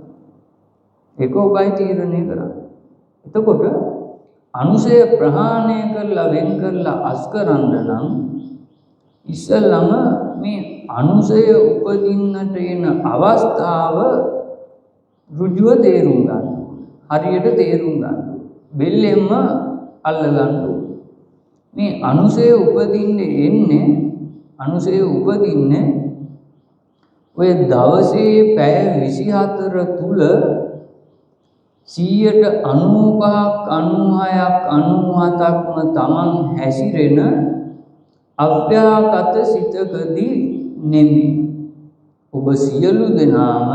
Speaker 1: ඒක ඔබයි තීරණය කරන්න. එතකොට අනුසය ප්‍රහාණය කරලා වෙන් කරලා අස් කරන්න නම් ඉස්සෙල්ලම මේ අනුසය උපදින්නට එන අවස්ථාව ඍජුව තේරුම් ගන්න. හරියට තේරුම් ගන්න. බෙල්ලෙන්ම අල්ල ගන්න ඕනේ. මේ අනුසය උපදින්නේ ඔය දවසේ පැය 24 තුල 95ක් 96ක් 97ක්ම Taman හැසිරෙන අව්‍යාකත සිතකදී නෙමෙයි. ඔබ සියලු දෙනාම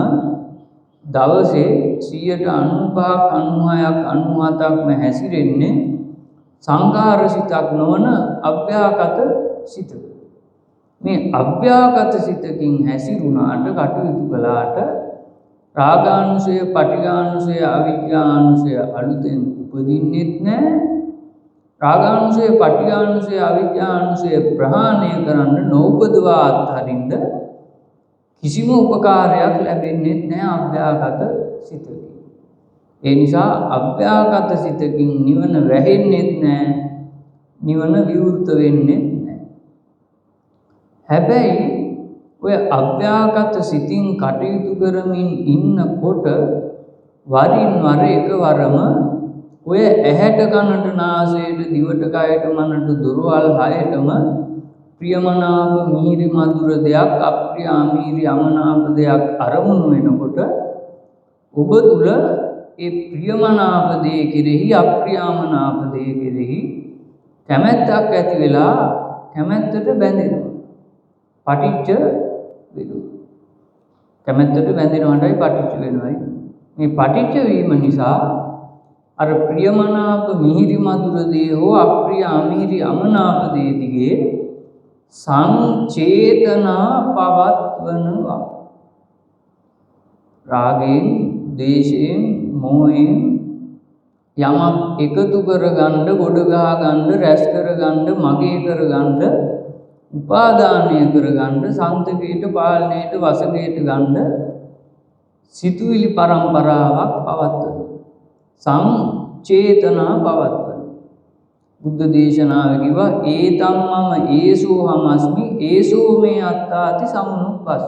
Speaker 1: දවසේ 95ක් 96ක් 97ක්ම හැසිරෙන්නේ සංඛාර සිතක් නොවන අව්‍යාකත සිතක. මේ අව්‍යාකත සිතකින් හැසිරුණාට කටයුතු කළාට රාගානුසය, පටිඝානුසය, අවිජ්ජානුසය අලුතෙන් උපදින්නෙත් නැහැ. රාගානුසය, පටිඝානුසය, අවිජ්ජානුසය ප්‍රහාණය කරන්න නෝපදවා අත්හරින්න කිසිම උපකාරයක් ලැබෙන්නේ නැහැ අව්‍යාකත සිතකින්. ඒ නිසා අව්‍යාකත සිතකින් නිවන වැහෙන්නේ නැහැ, නිවන විවෘත වෙන්නේ නැහැ. හැබැයි ඔය අව්‍යාකත සිතින් කටයුතු කරමින් ඉන්නකොට වරින් වර එකවරම ඔය ඇහැට කනට නාසයට දිවට කයට මනට දොරවල් හයටම ප්‍රියමනාප මිහිරි මధుර දෙයක් අප්‍රිය අමිහිරි අමනාප දෙයක් අරමුණු වෙනකොට ඔබ තුල ඒ ප්‍රියමනාප දේ කෙරෙහි අප්‍රියමනාප දේ කෙරෙහි කැමැත්තක් ඇති වෙලා කැමැත්තට බැඳෙනවා. පටිච්ච වෙනවා. කැමැත්තට බැඳෙනවටයි පටිච්ච වෙනවයි. මේ පටිච්ච වීම නිසා අර ප්‍රියමනාප මිහිරි මధుර දේ හෝ අප්‍රිය අමිහිරි අමනාප දේ දිගේ සංචේතනා පවත්වනවා. රාගයෙන්, දේශයෙන්, මෝහයෙන් යමක් එකතු කරගන්න, ගොඩ ගහගන්න, රැස් කරගන්න, මගේ කරගන්න, උපාදානය කරගන්න, සන්තකයට, පාලනයට, වශකයට ගන්න සිතුවිලි පරම්පරාවක් පවත්වනවා. සංචේතනා පවත්වනවා. බුද්ධ දේශනාවේ කිව්වා ඒතම් මම ඒසෝ හමස්මි ඒසෝ මේ අත්තාති සමුනුප්පස්ස.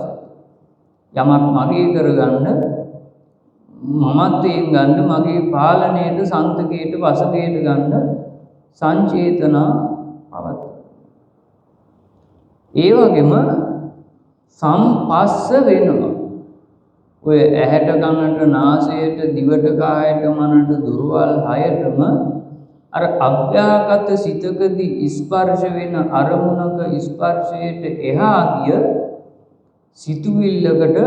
Speaker 1: යමක් මගේ කරගන්න, මමත්වයෙන් ගන්න, මගේ පාලනයට, සන්තකයට, වශකයට ගන්න සංචේතනා පවත්වනවා. ඒ වගේම සම්පස්ස වෙනවා. ඔය ඇහැට කනට නාසයට දිවට කායට මනට දුර්වල් හයටම අර අභ්‍යාගත සිතකදී ස්පර්ශ වෙන අරමුණක ස්පර්ශයට එහා ගිය සිතුවිල්ලකට,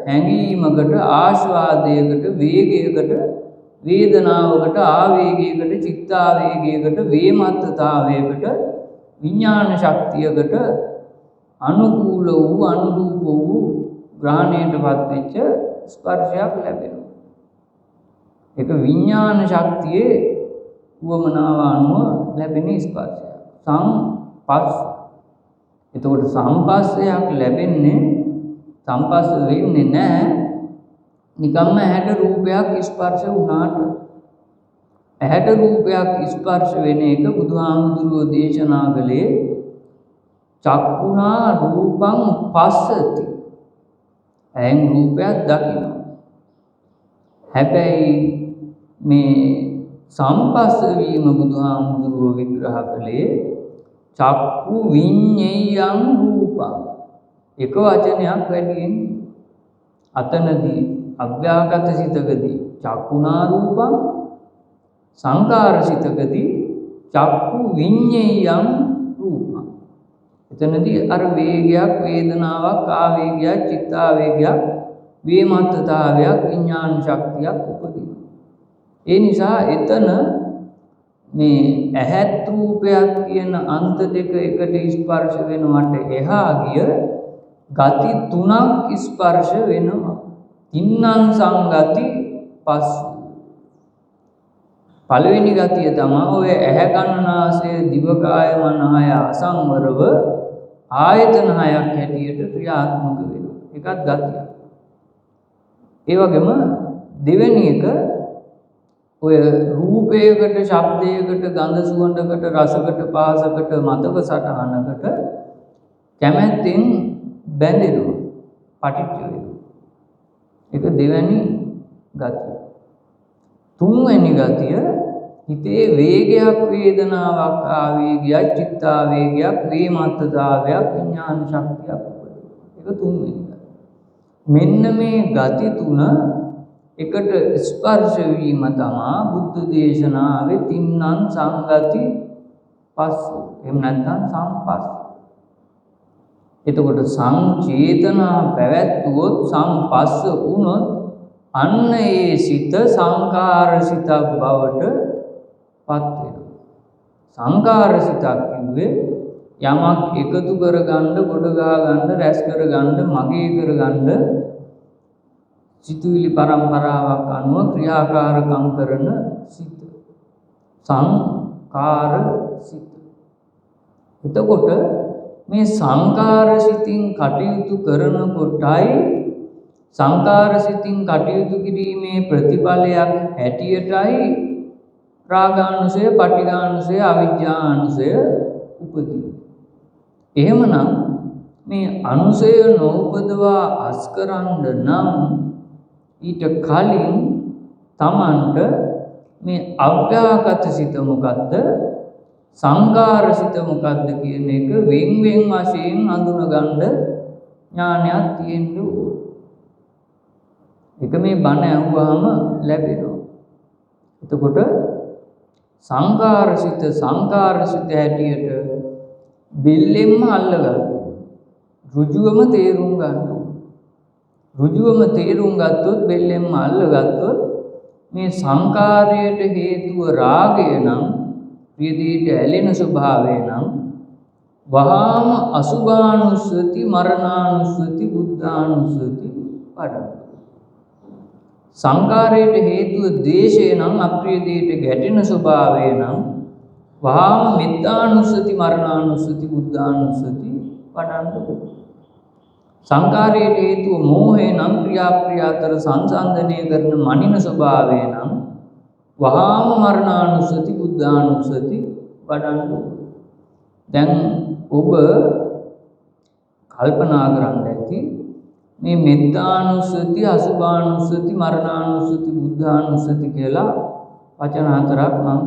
Speaker 1: හැඟීමකට, ආස්වාදයකට, වේගයකට වේදනාවකට, ආවේගයකට, චිත්තාවේගයකට, වේමත්තතාවයකට, විඥාන ශක්තියකට අනුකූල වූ අනුරූප වූ ග්‍රහණයටපත් වෙච්ච ස්පර්ශයක් ලැබෙනවා. ඒක විඥාන ශක්තියේ උවමනාව අනුව ලැබෙන ස්පර්ශය. සංපස්ස. එතකොට සංපස්සයක් ලැබෙන්නේ සංපස්ස වෙන්නේ නැහැ. නිකම්ම ඇහැට රූපයක් ස්පර්ශ වුණාට. ඇහැට රූපයක් ස්පර්ශ වෙන එක බුදුහාමුදුරුවෝ දේශනා කළේ චක්කුණා රූපං පස්සති. ඇහෙන් රූපයක් දකිනවා. හැබැයි මේ සම්පස්ස වීම බුදුහාමුදුරුවෝ විග්‍රහ කළේ චක්කු විඤ්ඤයං රූපං. එක වචනයක් වැඩියෙන් අතනදී අභ්‍යාගත සිතකදී චක්කුණා රූපං, සංකාර සිතකදී චක්කු විඤ්ඤයං රූපං. එතනදී අර වේගයක්, වේදනාවක්, ආවේගයක්, චිත්තාවේගයක්, වේමත්තතාවයක්, විඥාන ශක්තියක් උපදිනවා. ඒ නිසා එතන මේ ඇහත් රූපයක් කියන අන්ත දෙක එකට ස්පර්ශ වෙනවට එහා ගිය ගති තුනක් ස්පර්ශ වෙනවා. තින්නං සංගති පස්. පළවෙනි ගතිය තමයි ඔය ඇහැ කන නාසය දිවකාය මනහය අසංවරව ආයතන හයක් හැටියට ක්‍රියාත්මක වෙනවා. ඒකත් ගතියක්. ඒ වගේම දෙවෙනි එක ඔය රූපයකට, ශබ්දයකට, ගන්ධ සුවඳකට, රසකට, පහසකට, මතක සටහනකට කැමැත්තෙන් බැඳෙනවා. පටිච්ච වෙනවා. ඒක දෙවැනි ගතිය. තුන්වැනි ගතිය හිතේ වේගයක්, වේදනාවක්, ආවේගයක්, චිත්තාවේගයක්, වේමත්තතාවයක්, විඥාන ශක්තියක් උපදිනවා. ඒක තුන්වෙනි ගතිය. මෙන්න මේ ගති තුන එකට ස්පර්ශ වීම තමයි බුද්ධ දේශනාවේ තින්නං සංගති පස්ස. එහෙම නැත්නම් සංපස්ස. එතකොට සංචේතනා පැවැත්වුවොත්, සංපස්ස වුණොත් අන්න ඒ සිත සංකාර සිතක් බවට පත් වෙනවා. සංකාර සිතක් කිව්වේ යමක් එකතු කරගන්න, ගොඩ ගන්න, රැස් කරගන්න, මගේ කරගන්න සිතුවිලි පරම්පරාවක් අනුව ක්‍රියාකාරකම් කරන සිත. සංකාර සිත. එතකොට මේ සංකාර සිතින් කටයුතු කරනකොටයි සංකාර සිතින් කටයුතු කිරීමේ ප්‍රතිඵලයක් හැටියටයි රාගානුසය, පටිඝානුසය, අවිජ්ජානුසය උපදින්නේ. එහෙමනම් මේ අනුසය නොඋපදවා අස්කරන්න නම් ඊට කලින් තමන්ට මේ අව්‍යාගත සිත මොකද්ද, සංකාර සිත මොකද්ද කියන එක වෙන් වෙන් වශයෙන් හඳුනගන්න ඥානයක් තියෙන්න ඕන. ඒක මේ බණ ඇහුවාම ලැබෙනවා. එතකොට සංකාර සිත හැටියට බිල්ලෙන්ම අල්ලගන්න. ඍජුවම තේරුම් ගන්න. ඍජුවම තේරුම් ගත්තොත්, බෙල්ලෙන්ම අල්ලගත්තොත් මේ සංකාරයට හේතුව රාගය නම්, ප්‍රියදීට ඇලෙන ස්වභාවය නම්, වහාම අසුභානුස්සති, මරණානුස්සති, බුද්ධානුස්සති වඩන්න. සංකාරයට හේතුව ද්වේෂය නම්, අප්‍රිය දෙයට ගැටෙන ස්වභාවය නම්, වහාම මෙත්තානුස්සති, මරණානුස්සති, බුද්ධානුස්සති වඩන්න. සංකාරයට හේතුව මෝහය නම්, ප්‍රියාප්‍රිය අතර සංසන්දනය කරන මනින ස්වභාවය නම්, වහාම මරණානුස්සති, බුද්ධානුස්සති වඩන්න. දැන් ඔබ කල්පනා කරන්න ඇති මේ මෙත්තානුස්සති, අසුභානුස්සති, මරණානුස්සති, බුද්ධානුස්සති කියලා වචන හතරක් මම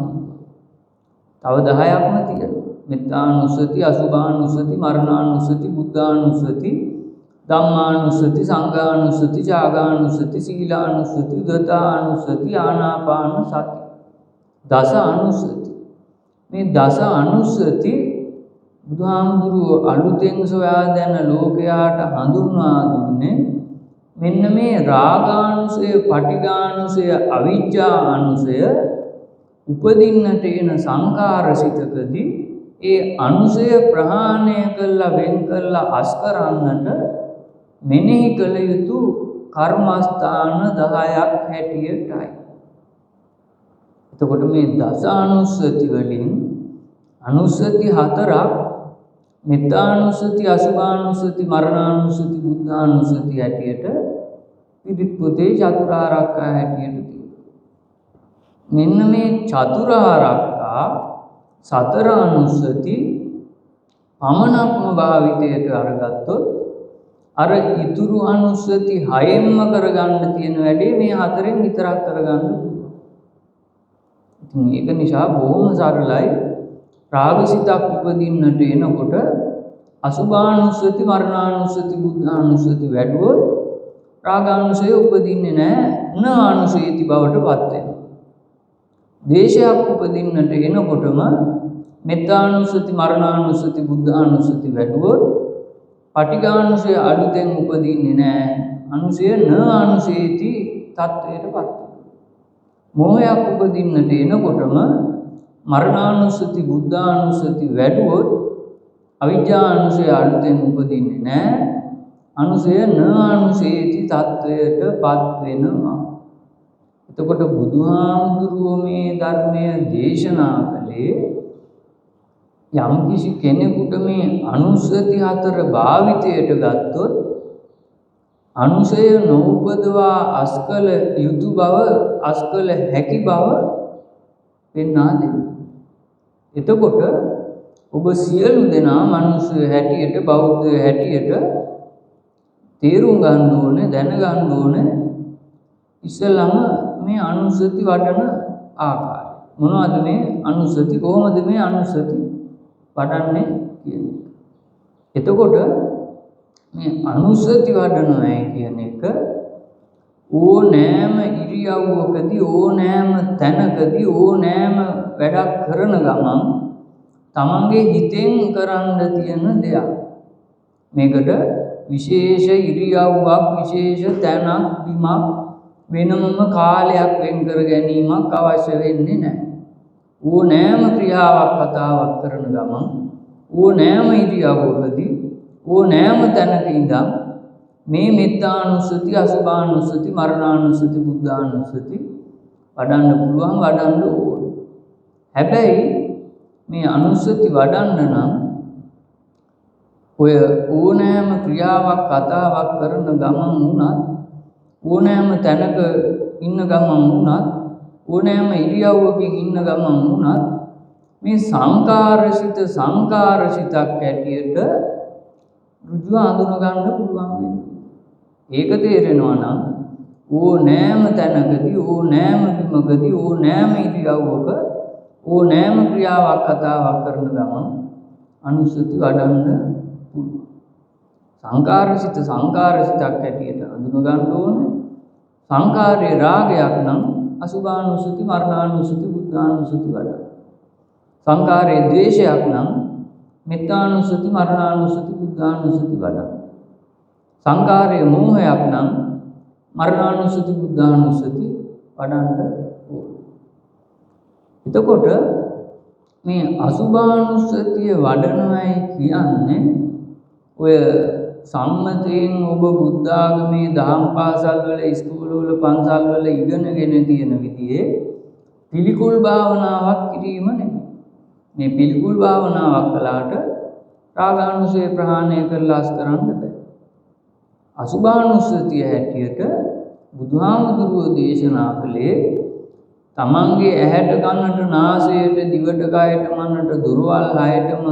Speaker 1: තව 10ක්ම තියෙනවා. මෙත්තානුස්සති, අසුභානුස්සති, මරණානුස්සති, බුද්ධානුස්සති, ධම්මානුස්සති, සංඝානුස්සති, ත්‍යාගානුස්සති, සීලානුස්සති, උදතානුස්සති, ආනාපාන සති. දස අනුස්සති. මේ දස අනුස්සති බුදුහාමුදුරුවෝ අලුතෙන් සොයා දැන ලෝකයාට හඳුන්වා දුන්නේ මෙන්න මේ රාගානුසය, පටිඝානුසය, අවිජ්ජානුසය උපදින්නට එන සංකාරසිතකදී ඒ අනුසය ප්‍රහාණය කළා, වෙන් කළා, අස් කරන්නට මෙනෙහි කළ යුතු කර්මස්ථාන 10ක් හැටියටයි. එතකොට මේ දස අනුස්සති වලින් අනුස්සති 4ක් මෙත්තානුස්සති, අසුභානුස්සති, මරණානුස්සති, බුද්ධානුස්සති හැටියට පිරිත් පොතේ චතුරාර්යකා හැටියට තියෙනවා. මෙන්න මේ චතුරාර්යකා සතර අනුස්සති පමණක්ම භාවිතයට අරගත්තොත් අර ඉතුරු අනුස්සති 6ෙන්ම කරගන්න තියෙන වැඩේ මේ 4ෙන් විතරක් කරගන්න පුළුවන්. ඉතින් ඒක නිසා බොහොම සරලයි. රාගසිතක් උපදින්නට එනකොට අසුභානුස්සති, මරණානුස්සති, බුද්ධානුස්සති වැඩුවොත් රාගානුසය උපදින්නේ නැහැ, නානුසයති බවට පත් වෙනවා. දේශයක් උපදින්නට එනකොටම මෙත්තානුස්සති, මරණානුස්සති, බුද්ධානුස්සති වැඩුවොත් පටිඝානුසය අලුතෙන් උපදින්නේ නැහැ, අනුසය නානුසයති තත්වයට පත් වෙනවා. මෝහයක් උපදින්නට එනකොටම මරණානුස්සති, බුද්ධානුස්සති වැඩුවොත් අවිජ්ජානුසය අලුතෙන් උපදින්නේ නැහැ, අනුසය නානුසයති තත්වයට පත් වෙනවා. එතකොට බුදුහාමුදුරුවෝ මේ ධර්මය දේශනා කළේ යම්කිසි කෙනෙකුට මේ අනුස්සති 4 භාවිතයට ගත්තොත් අනුසය නොඋපදවා අස්කල යුතු බව, අස්කල හැකි බව පෙන්වා දෙනවා. එතකොට ඔබ සියලු දෙනා මිනිස්සු හැටියට, බෞද්ධ හැටියට තේරුම් ගන්න ඕනේ, දැනගන්න ඕනේ ඉස්සෙල්ලාම මේ අනුස්සති වඩන ආකාරය. මොනවද මේ අනුස්සති, කොහොමද මේ අනුස්සති වඩන්නේ කියන්නේ. එතකොට මේ අනුස්සති වඩනවායි කියන එක ඕනෑම ඉරියව්වකදී, ඕනෑම තැනකදී, ඕනෑම වැඩක් කරන ගමන් තමන්ගේ හිතෙන් කරන්න තියෙන දෙයක්. මේකට විශේෂ ඉරියව්වක්, විශේෂ තැනක්, බිමක්, වෙනමම කාලයක් වෙන් කර ගැනීමක් අවශ්‍ය වෙන්නේ නැහැ. ඕනෑම ක්‍රියාවක්, කතාවක් කරන ගමන් ඕනෑම ඉරියව්වකදී, ඕනෑම තැනක ඉඳන් මේ මෙත්තානුස්සති, අසුභානුස්සති, මරණානුස්සති, බුද්ධානුස්සති වඩන්න පුළුවන්, වඩන්න ඕන. හැබැයි මේ අනුස්සති වඩන්න නම් ඔය ඕනෑම ක්‍රියාවක්, කතාවක් කරන ගමන් වුණත්, ඕනෑම තැනක ඉන්න ගමන් වුණත්, ඕනෑම ඉරියව්වකින් ඉන්න ගමන් වුණත් මේ සංකාරසිතක් හැටියට ඍජුව අඳුන ගන්න පුළුවන් වෙනවා. ඒක තේරෙනවා නම් ඕනෑම තැනකදී, ඕනෑම බිමකදී, ඕනෑම ඉරියව්වක, ඕනෑම ක්‍රියාවක්, කතාවක් කරන ගමන් අනුස්සති වඩන්න පුළුවන්. සංකාරසිතක් හැටියට අඳුන ගන්න ඕනේ. සංකාරයේ රාගයක් නම් අසුභානුස්සති, මරණානුස්සති, බුද්ධානුස්සති වඩන්න. සංකාරයේ ද්වේෂයක් නම් මෙත්තානුස්සති, මරණානුස්සති, බුද්ධානුස්සති වඩන්න. සංකාරයේ මෝහයක් නම් මරණානුස්සති, බුද්ධානුස්සති වඩන්න ඕනේ. එතකොට මේ අසුභානුස්සතිය වඩනවායි කියන්නේ ඔය සම්මතයෙන් ඔබ බුද්ධ ආගමේ දහම් පාසල් වල, ඉස්කෝල වල, පන්සල් වල ඉගෙනගෙන තියෙන විදිහේ පිළිකුල් භාවනාවක් කිරීම නෙමෙයි. මේ පිළිකුල් භාවනාවක් කළාට රාගානුසය ප්‍රහාණය කරලා අස් කරන්න බෑ. අසුභානුස්සතිය හැටියට බුදුහාමුදුරුවෝ දේශනා කළේ තමන්ගේ ඇහැට, කනට, නාසයට, දිවට, කයට, මනට, දුරවල් හයටම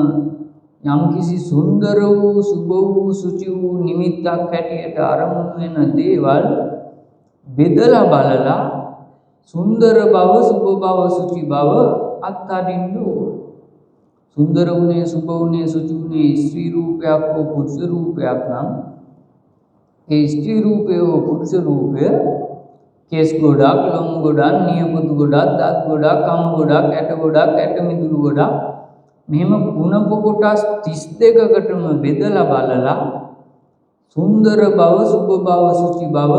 Speaker 1: යම්කිසි සුන්දර වූ, සුබ වූ, සුචි වූ නිමිත්තක් හැටියට අරමුණු වෙන දේවල් බෙදලා බලලා සුන්දර බව, සුබ බව, සුචි බව අත්හරින්න ඕන. සුන්දර වුණේ, සුබ වුණේ, සුචි වුණේ ස්ත්‍රී රූපයක් හෝ පුරුෂ රූපයක් නම් ඒ ස්ත්‍රී රූපය හෝ පුරුෂ රූපය කෙස් ගොඩක්, ලොම් ගොඩක්, නියපොතු ගොඩක්, දත් ගොඩක්, කම් ගොඩක්, ඇට ගොඩක්, ඇට මිදුළු ගොඩක්, මෙහෙම කුණප කොටස් 32කටම බෙදලා බලලා සුන්දර බව, සුභ බව, සුචි බව,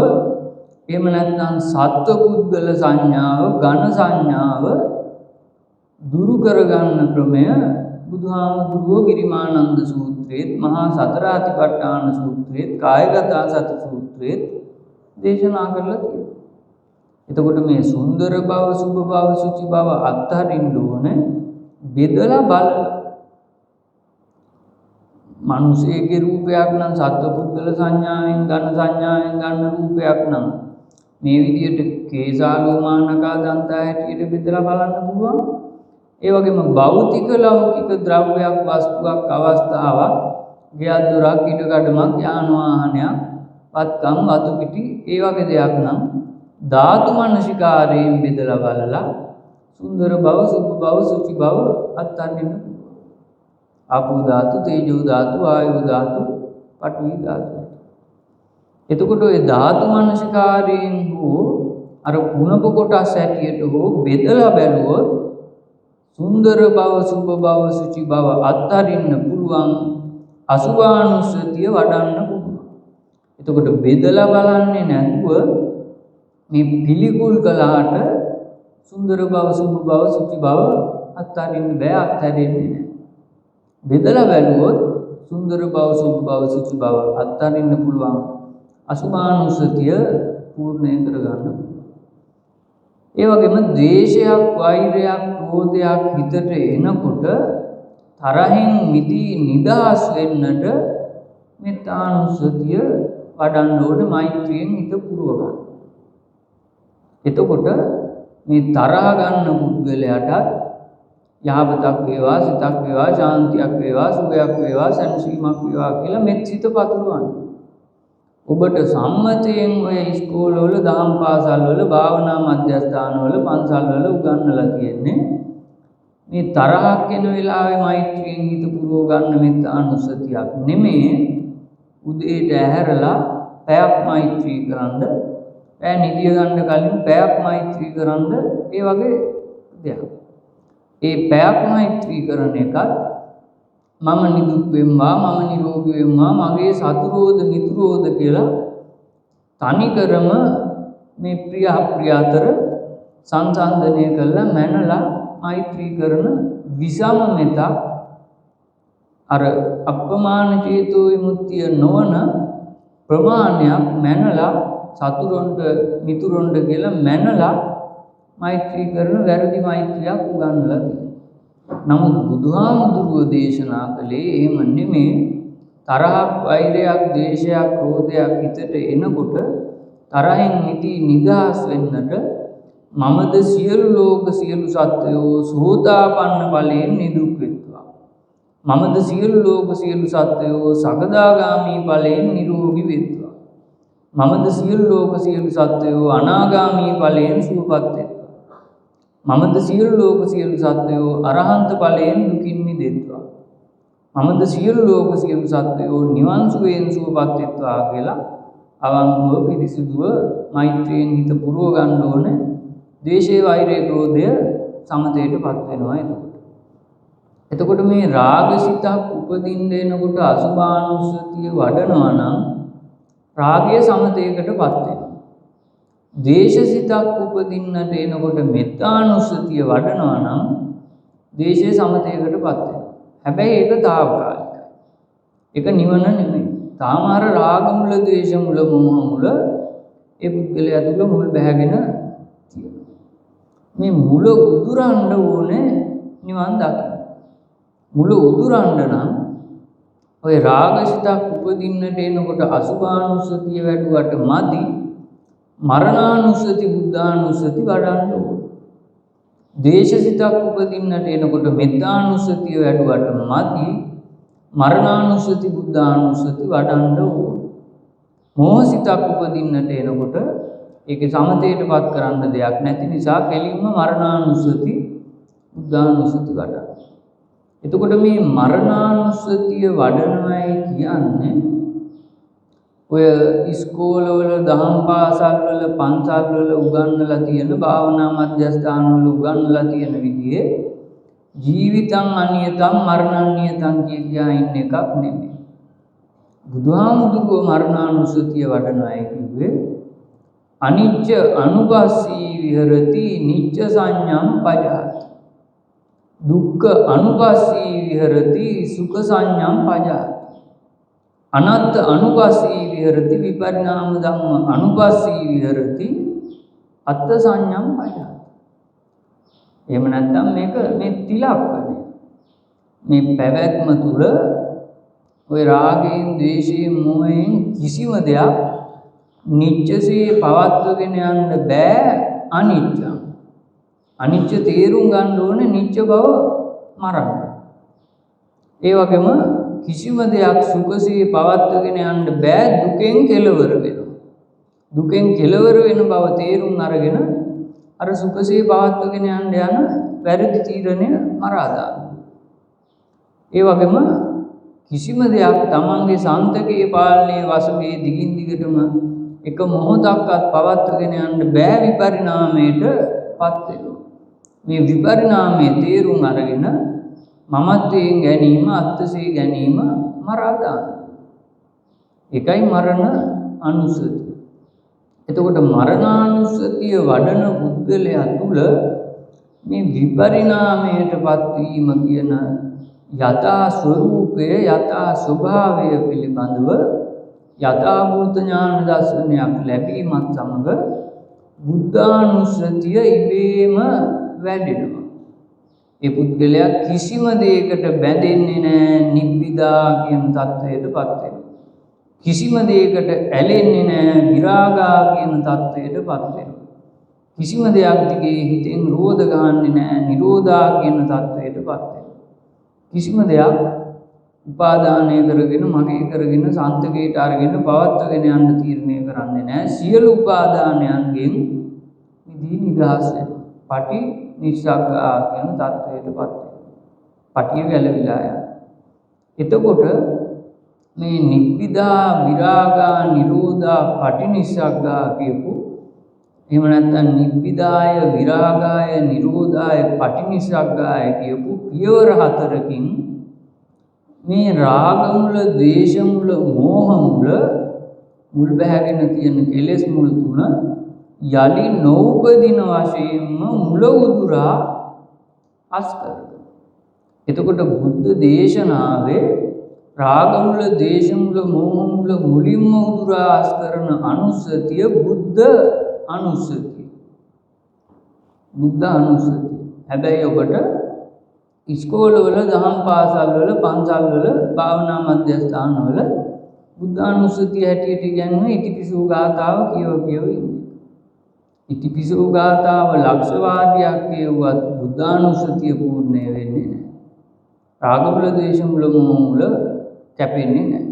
Speaker 1: එහෙම නැත්නම් සත්ව පුද්ගල සංඥාව, ඝන සංඥාව දුරු කරගන්න ක්‍රමය බුදුහාමුදුරුවෝ ගිරිමානන්ද සූත්‍රයේත්, මහා සතරාතිපට්ඨාන සූත්‍රයේත්, කායගත සති සූත්‍රයේත් දේශනා කරලා තියෙනවා. එතකොට මේ සුන්දර බව, සුභ බව, සුචි බව අත්හරින්න ඕනේ බෙදලා බලලා. මිනිසෙගේ රූපයක් නම් සත්පුද්ගල සංඥාවෙන්, ඝන සංඥාවෙන් ගන්න රූපයක් නම් මේ විදියට කේසාලෝමානකා දන්තා හැටියට බෙදලා බලන්න පුළුවන්. ඒ වගේම භෞතික ලෞකික ද්‍රව්‍යයක්, වස්තුවක්, අවස්ථාවක්, ගෙයක් දොරක්, ඉඩකඩමක්, යාන වාහනයක්, පත්කම්, වතු පිටි, ඒ වගේ දෙයක් නම් ධාතු මනසිකාරයෙන් බෙදලා බලලා සුන්දර බව, සුභ බව, සුචි බව අත්හරින්න. ආපෝ ධාතු, තේජෝ ධාතු, ආයෝ ධාතු, පඨවි ධාතු. එතකොට ඔය ධාතු මනසිකාරයෙන් හෝ අර ගුණප කොටස් හැටියට හෝ බෙදලා බැලුවොත් සුන්දර බව, සුභ බව, සුචි බව අත්හරින්න පුළුවන්. අසුභානුස්සතිය වඩන්න පුළුවන්. එතකොට බෙදලා බලන්නේ නැතුව මේ පිළිකුල් කළාට සුන්දර බව, සුභ බව, සුචි බව අත්හරින්න බෑ, අත්හැරෙන්නේ නැහැ. බෙදලා බැලුවොත් සුන්දර බව, සුභ බව, සුචි බව අත්හරින්න පුළුවන්. අසුභානුස්සතිය පූර්ණය කරගන්න පුළුවන්. ඒ වගේම ද්වේෂයක්, වෛරයක්, ක්‍රෝධයක් හිතට එනකොට තරහින් මිදී නිදහස් වෙන්නට මෙත්තානුස්සතිය වඩන්න ඕනේ, මෛත්‍රියෙන් හිත පුරව ගන්න. එතකොට මේ තරහ ගන්න පුද්ගලයාට යහපතක් වේවා, සිතක් වේවා, ශාන්තියක් වේවා, සුවයක් වේවා, සැනසීමක් වේවා කියලා මෙත් සිත පතුරවන්න. ඔබට සම්මතයෙන් ඔය ඉස්කෝලවල, දහම් පාසල්වල, භාවනා මධ්‍යස්ථානවල, පන්සල්වල උගන්වලා තියෙන්නේ මේ තරහක් එන වෙලාවේ මෛත්‍රියෙන් හිත පුරව ගන්න මෙත්තානුස්සතියක් නෙමෙයි. උදේට ඇහැරලා පැයක් මෛත්‍රී කරන්න, පැය නිදිය ගන්න කලින් පැයක් මෛත්‍රී කරන්න, ඒ වගේ දෙයක්. ඒ පැයක් මෛත්‍රී කරන එකත් මම නිදුක් වෙම්වා, මම නිරෝගී වෙම්වා, මගේ සතුරෝද මිතුරෝද කියලා තනිකරම මේ ප්‍රිය අප්‍රිය අතර සංසන්දනය කරලා මැනලා මෛත්‍රී කරන විසම මෙතක්, අර අප්‍රමාණ චේතෝ විමුක්තිය නොවන ප්‍රමාණයක් මැනලා සතුරොන්ට මිතුරොන්ට කියලා මැනලා මෛත්‍රී කරන වැරදි මෛත්‍රියක් උගන්වලා තියෙනවා. නමුත් බුදුහාමුදුරුවෝ දේශනා කළේ එහෙම නෙමෙයි. තරහක්, වෛරයක්, ද්වේෂයක්, ක්‍රෝධයක් හිතට එනකොට තරහින් මිදී නිදහස් වෙන්නට මමද සියලු ලෝක සියලු සත්වයෝ සෝතාපන්න ඵලයෙන් නිදුක් වෙත්වා. මමද සියලු ලෝක සියලු සත්වයෝ සකදාගාමී ඵලයෙන් නිරෝගී වෙත්වා. මමද සියලු ලෝක සියලු සත්වයෝ අනාගාමී ඵලයෙන් සුවපත් වෙත්වා. මමද සියලු ලෝක සියලු සත්වයෝ අරහන්ත ඵලයෙන් දුකින් මිදෙත්වා. මමද සියලු ලෝක සියලු සත්වයෝ නිවන් සුවයෙන් සුවපත් වෙත්වා කියලා අවංකව පිරිසිදුව මෛත්‍රියෙන් හිත පුරව ගන්න ඕනේ. ද්වේෂය, වෛරය, ක්‍රෝධය සමතේටපත් වෙනවා. එතකොට මේ රාගසිතක් උපදින්න එනකොට අසුභානුස්සතිය වඩනවා නම් රාගය සමතේකටපත් වෙනවා. ද්වේෂසිතක් උපදින්නට එනකොට මෙත්තානුස්සතිය වඩනවා නම් ද්වේෂය සමතේකටපත් වෙනවා. හැබැයි ඒක తాවකාලිකයි. ඒක නිවන නෙමෙයි. තාම අර රාග මුල, ද්වේෂ මුල, මොහ මුල ඒ පුද්ගලයා තුළ මුල් බැහැගෙන තියෙනවා. මේ මුල උදුරන්න ඕනේ නිවන් දකින්න. මුල උදුරන්න නම් ඔය රාගසිතක් උපදින්නට එනකොට අසුභානුස්සතිය වැඩුවට මදි. මරණානුස්සති, බුද්ධානුස්සති වඩන්න ඕන. ද්වේෂසිතක් උපදින්නට එනකොට මෙත්තානුස්සතිය වැඩුවට මදි. මරණානුස්සති, බුද්ධානුස්සති වඩන්න ඕන. මෝහසිතක් උපදින්නට එනකොට ඒකේ සමතේටපත් කරන්න දෙයක් නැති නිසා කෙලින්ම මරණානුස්සති, බුද්ධානුස්සති වඩන්න. එතකොට මේ මරණානුස්සතිය වඩනවායි කියන්නේ ඔය ඉස්කෝලවල, දහම් පාසල්වල, පන්සල්වල උගන්වලා තියෙන, භාවනා මධ්‍යස්ථානවල උගන්වලා තියෙන විදිහේ ජීවිතං අනියතං මරණං නියතං කියා ඉන්න එකක් නෙමෙයි. බුදුහාමුදුරුවෝ මරණානුස්සතිය වඩනයි කිව්වේ අනිච්ච අනුපස්සී විහෙරති නිච්ච සංඥම් පජාති. දුක්ඛ අනුපස්සී විහෙරති සුඛ සංඥම් පජාති. අනත්ත අනුපස්සී විහෙරති විපරිණාම ධම්ම අනුපස්සී විහෙරති අත්ථ සංඥම් පජාති. එහෙම නැත්නම් මේක මේ තිලක්කණය. මේ පැවැත්ම තුල ඔය රාගයෙන්, ද්වේෂයෙන්, මෝහයෙන් කිසිම දෙයක් නිත්‍යසේ පවත්වගෙන යන්න බෑ අනිත්‍ය. අනිත්‍ය තේරුම් ගන්න ඕනේ නිත්‍ය බව මරන්න. ඒ වගේම කිසිම දෙයක් සුඛසේ පවත්වගෙන යන්න බෑ දුකෙන් කෙලවර වෙනවා. දුකෙන් කෙලවර වෙන බව තේරුම් අරගෙන අර සුඛසේ පවත්වගෙන යන්න යන වැරදි තීරණය මරා දානවා. ඒ වගේම කිසිම දෙයක් තමන්ගේ සන්තකයේ පාලනයේ වශයෙන් දිගින් දිගටම එක මොහොතක්වත් පවත්වගෙන යන්න බෑ විපරිණාමයටපත් වෙනවා. මේ විපරිණාමයේ තේරුම් අරගෙන මමත්වයෙන් ගැනීම අත්සේ ගැනීම මරා දානවා. ඒකයි මරණ අනුස්සතිය. එතකොට මරණානුස්සතිය වඩන පුද්ගලයා තුල මේ විපරිණාමයටපත් වීම කියන යථා ස්වરૂපය යථා ස්වභාවය පිළිබඳව යථා භූත ඥාන දර්ශනයක් ලැබීමත් සමග බුද්ධානුස්සතිය ඉබේම වැඩෙනවා. ඒ පුද්ගලයා කිසිම දෙයකට බැඳෙන්නේ නැහැ නිබ්බිදා කියන தත්වයටපත් වෙනවා. කිසිම දෙයකට ඇලෙන්නේ නැහැ විරාගා කියන தත්වයටපත් වෙනවා. කිසිම දෙයක් දිගේ හිතෙන් රෝධ ගන්නන්නේ නැහැ නිරෝධා කියන தත්වයටපත් වෙනවා. කිසිම දෙයක් උපාදානය කරගෙන මගේ කරගෙන සන්තකේට අරගෙන පවත්වගෙන යන්න තීරණය කරන්නේ නැහැ. සියලු උපාදානයන්ගෙන් මිදී නිදහස් වෙනවා. පටි නිස්සග්ගා කියන தත්වයටපත් වෙනවා. පටිය ගැලවිලා යනවා. එතකොට මේ නිබ්බිදා විරාගා නිරෝධා පටි නිස්සග්ගා කියපු එහෙම නැත්නම් නිබ්බිදාය විරාගාය නිරෝධාය පටි නිස්සග්ගාය කියපු පියවර හතරකින් මේ රාග මුල, ද්වේෂ මුල, මෝහ මුල මුල් බැහැගෙන තියෙන කෙලෙස් මුල් තුන යලි නෝපදින වශයෙන්ම මුල උදුරා අස් කරනවා. එතකොට බුද්ධ දේශනාවේ රාග මුල, ද්වේෂ මුල, මෝහ මුල මුලින්ම උදුරා අස් කරන අනුස්සතිය බුද්ධ අනුස්සතිය. බුද්ධ අනුස්සතිය. හැබැයි ඔබට ඉස්කෝලවල දහම් පාසල්වල පන්සල්වල භාවනා මධ්‍යස්ථානවල බුද්ධානුස්සතිය හැටියට කියන්නේ ඉතිපිසෝ ගාථාව කියව ඉන්නේ. ඉතිපිසෝ ගාථාව ලක්ෂ වාරයක් කියුවත් බුද්ධානුස්සතිය පූර්ණය වෙන්නේ නැහැ. රාගමුල, ද්වේෂමුල, මෝහමුල කැපෙන්නේ නැහැ.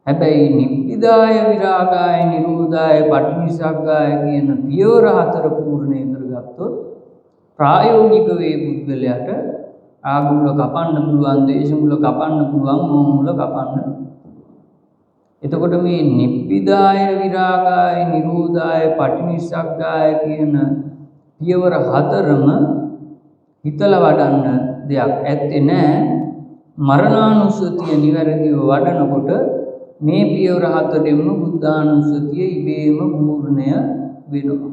Speaker 1: හැබැයි නිබ්බිදාය විරාගාය නිරෝධාය පටිනිස්සග්ගාය කියන පියවර හතර පූර්ණය කරගත්තොත් ප්‍රායෝගික වේ පුද්ගලයාට රාගමුල කපන්න පුළුවන්, ද්වේෂමුල කපන්න පුළුවන්, මෝහමුල කපන්න. එතකොට මේ නිබ්බිදාය විරාගාය නිරෝධාය පටිනිස්සග්ගාය කියන පියවර හතරම හිතලා වඩන්න දෙයක් ඇත්තේ නැහැ. මරණානුස්සතිය නිවැරදිව වඩනකොට මේ පියවර හතරෙන්ම බුද්ධානුස්සතිය ඉබේම පූර්ණය වෙනවා.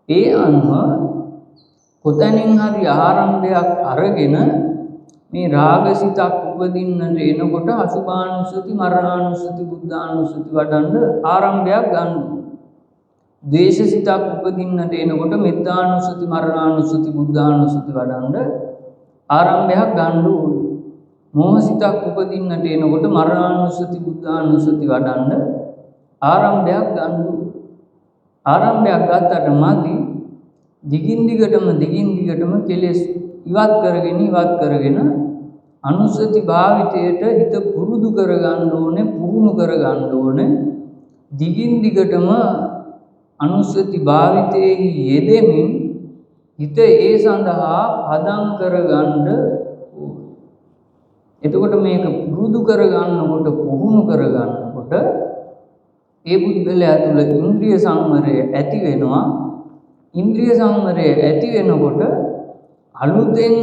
Speaker 1: ඒ අනුව කොතනින් හරි ආරම්භයක් අරගෙන මේ රාගසිතක් උපදින්නට එනකොට අසුභානුස්සති, මරණානුස්සති, බුද්ධානුස්සති වඩන්න ආරම්භයක් ගන්න. ද්වේෂසිතක් උපදින්නට එනකොට මෙත්තානුස්සති, මරණානුස්සති, බුද්ධානුස්සති වඩන්න ආරම්භයක් ගන්න ඕනේ. මෝහසිතක් උපදින්නට එනකොට මරණානුස්සති, බුද්ධානුස්සති වඩන්න ආරම්භයක් ගන්න ඕනේ. ආරම්භයක් ගත්තට මදි. දිගින් දිගටම කෙලෙස් ඉවත් කරගෙන අනුස්සති භාවිතයට හිත පුරුදු කරගන්න ඕනේ, පුහුණු කරගන්න ඕනේ. දිගින් දිගටම අනුස්සති භාවිතයේ යෙදෙමින් හිත ඒ සඳහා පදම් කරගන්න ඕනේ. එතකොට මේක පුරුදු කරගන්නකොට, පුහුණු කරගන්නකොට ඒ පුද්ගලයා තුළ ඉන්ද්‍රිය සංවරය ඇති වෙනවා. ඉන්ද්‍රිය සංවරය ඇති වෙනකොට අලුතෙන්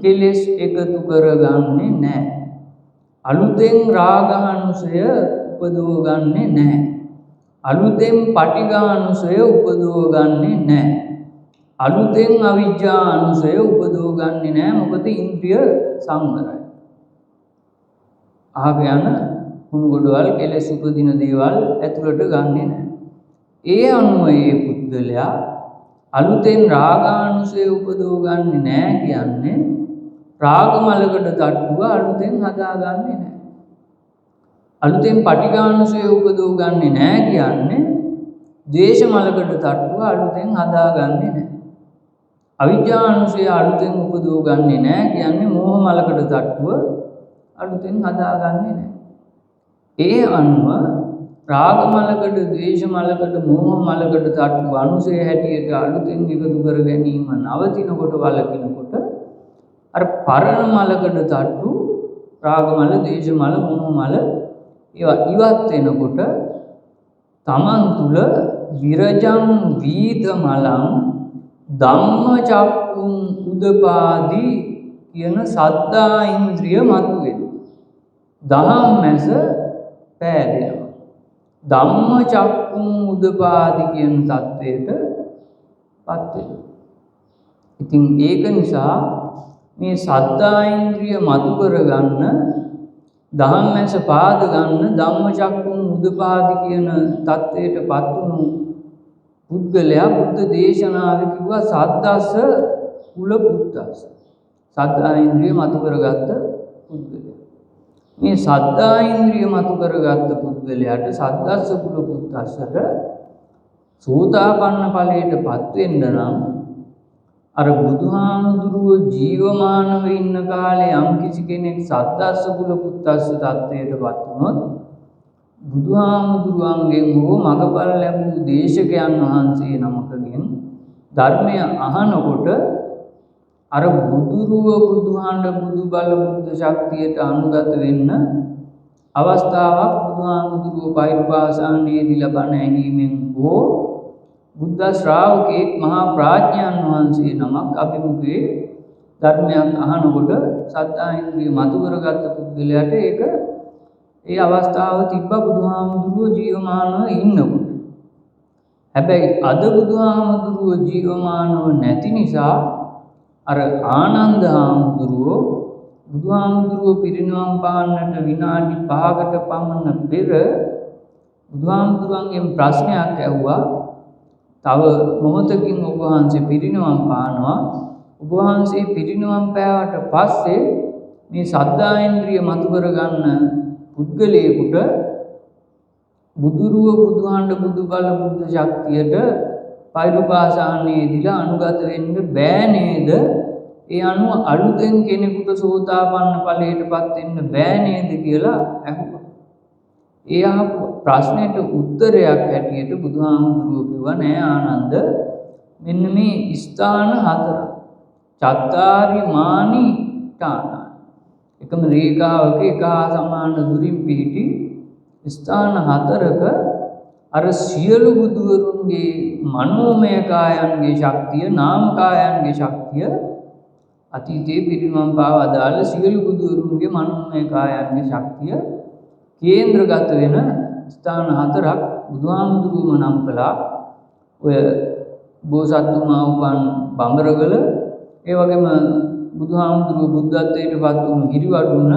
Speaker 1: කෙලෙස් එකතු කරගන්නේ නැහැ. අලුතෙන් රාගානුසය උපදව ගන්නෙ නැහැ. අලුතෙන් පටිඝානුසය උපදව ගන්නෙ නැහැ. අලුතෙන් අවිජ්ජානුසය උපදව ගන්නෙ නැහැ. මොකද ඉන්ද්‍රිය සංවරයි. අහක යන කුණු ගොඩවල් කෙලෙස් උපදින දේවල් ඇතුළට ගන්නෙ නැහැ. ඒ අනුව ඒ පුද්ගලයා අලුතෙන් රාගානුසය උපදව ගන්නෙ නැහැ කියන්නේ රාග මලකට තට්ටුව අලුතෙන් හදාගන්නේ නැහැ. අලුතෙන් පටිඝානුසය උපදව ගන්නෙ නැහැ කියන්නේ ද්වේෂ මලකට තට්ටුව අලුතෙන් හදාගන්නේ නැහැ. අවිජ්ජානුසය අලුතෙන් උපදව ගන්නෙ නැහැ කියන්නේ මෝහ මලකට තට්ටුව අලුතෙන් හදාගන්නේ නැහැ. ඒ අනුව රාග මලකට, ද්වේෂ මලකට, මෝහ මලකට තට්ටුව අනුසය හැටියට අලුතෙන් එකතු කර ගැනීම නවතිනකොට වළකිනකොට අර පරණ මලකට තට්ටු රාග මල, ද්වේෂ මල, මෝහ මල ඒවා ඉවත් වෙනකොට තමන් තුළ විරජං වීත මලං ධම්මචක්කුං උදපාදි කියන සද්ධා ඉන්ද්‍රිය මතුවෙනවා. දහම් මැස පෑදෙනවා. ධම්මචක්කුං උදපාදි කියන தത്വයට පත් වෙනවා. ඉතින් ඒක නිසා මේ සද්ධා ඉන්ද්‍රිය මතු කරගන්න දහම් මැස පාද ගන්න ධම්මචක්කුං උදපාදි කියන தത്വයට පත් වුණු පුද්ගලයා බුද්ධ දේශනාවේ කිව්වා සද්දස්ස කුල පුත්තස්ස. සද්ධා ඉන්ද්‍රිය මතු කරගත්ත පුද්ගලයා. මේ සද්ධා ඉන්ද්‍රිය මතු කරගත්ත පුද්ගලයාට සද්දස්ස කුල පුත්තස්සට සෝතාපන්න ඵලයටපත් වෙන්න නම් අර බුදුහාමුදුරුව ජීවමානව ඉන්න කාලේ යම් කිසි කෙනෙක් සද්දස්ස කුල පුත්තස්ස තත්ත්වයටපත් වුණොත් බුදුහාමුදුරුවන්ගෙන් හෝ මගපල් ලැබූ දේශකයන් වහන්සේ නමකගෙන් ධර්මය අහනකොට අර බුදුරුව බුදුහාඳ බුදු බල බුද්ධ ශක්තියට අනුගත වෙන්න අවස්ථාවක් බුදුහාමුදුරුව පෛරුපාසානයේදී ලබන ඇහිීමෙන් හෝ බුද්ධ ශ්‍රාවකෙක් මහා ප්‍රඥාන් වහන්සේ නමක් අභිමුඛයේ ධර්මයක් අහනකොට සද්ධා ඉන්ද්‍රිය මතු කරගත්ත පුද්ගලයාට ඒක ඒ අවස්ථාව තිබ්බ බුදුහාමුදුරුව ජීවමානව ඉන්නකොට. හැබැයි අද බුදුහාමුදුරුව ජීවමානව නැති නිසා අර ආනන්ද හාමුදුරුව බුදුහාමුදුරුව පිරිනිවන් පාන්නට විනාඩි 5කට පමණ පෙර බුදුහාමුදුරුවන්ගෙන් ප්‍රශ්නයක් ඇහුවා. තව මොහොතකින් ඔබ වහන්සේ පිරිනිවන් පානවා. ඔබ වහන්සේ පිරිනිවන් පෑවට පස්සේ මේ සද්ධා ඉන්ද්‍රිය මතු කරගන්න පුද්ගලයෙකුට බුදුරුව බුදුහාඳ බුදු බල බුද්ධ ශක්තියට පෛරුපාසානයේදීලා අනුගත වෙන්න බෑ නේද? ඒ අනුව අලුතෙන් කෙනෙකුට සෝතාපන්න ඵලයටපත් වෙන්න බෑ නේද කියලා අහුවා. ඒ අහපු ප්‍රශ්නෙට උත්තරයක් හැටියට බුදුහාමුදුරුවෝ කිව්වා නෑ ආනන්ද මෙන්න මේ ස්ථාන හතර චත්තාරි මානි ඨාන එකම රේඛාවක එක හා සමාන දුරින් පිහිටි ස්ථාන හතරක අර සියලු බුදුවරුන්ගේ මනෝමය කායන්ගේ ශක්තිය නාම කායන්ගේ ශක්තිය අතීතයේ පිරිනමන පාවදාල සියලු බුදුවරුන්ගේ මනෝමය කායන්ගේ ශක්තිය කේන්ද්‍රගත වෙන ස්ථාන හතරක් බුදුහාමුදුරුවම නම් කළා. ඔය බෝසත්තුමා උපන් බඹරගල ඒ වගේම බුදුහාමුදුරුව බුද්ධත්වයට පත් වුණු හිරිවඩුන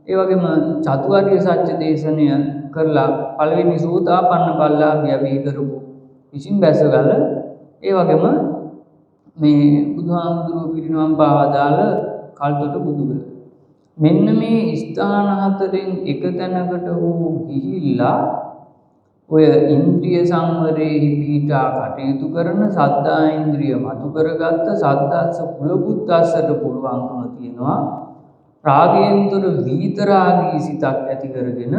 Speaker 1: ඒ වගේම චතුරාර්ය සත්‍ය දේශනය කරලා පළවෙනි සෝතාපන්න ඵලලාභිය බිහි කරපු ඉසින් බැසගල ඒ වගේම මේ බුදුහාමුදුරුව පිරිනමන පාවදාල කල්තොට බුදුගල මෙන්න මේ ස්ථාන හතරෙන් එක තැනකට හෝ ගිහිල්ලා ඔය ඉන්ද්‍රිය සංවරයේ පිහිටා කටයුතු කරන සද්ධා ඉන්ද්‍රිය මතු කරගත්ත සද්දස්ස කුලපුත්තස්සට පුළුවන්කම තියෙනවා රාගයෙන්තර විතරාගී සිතක් ඇති කරගෙන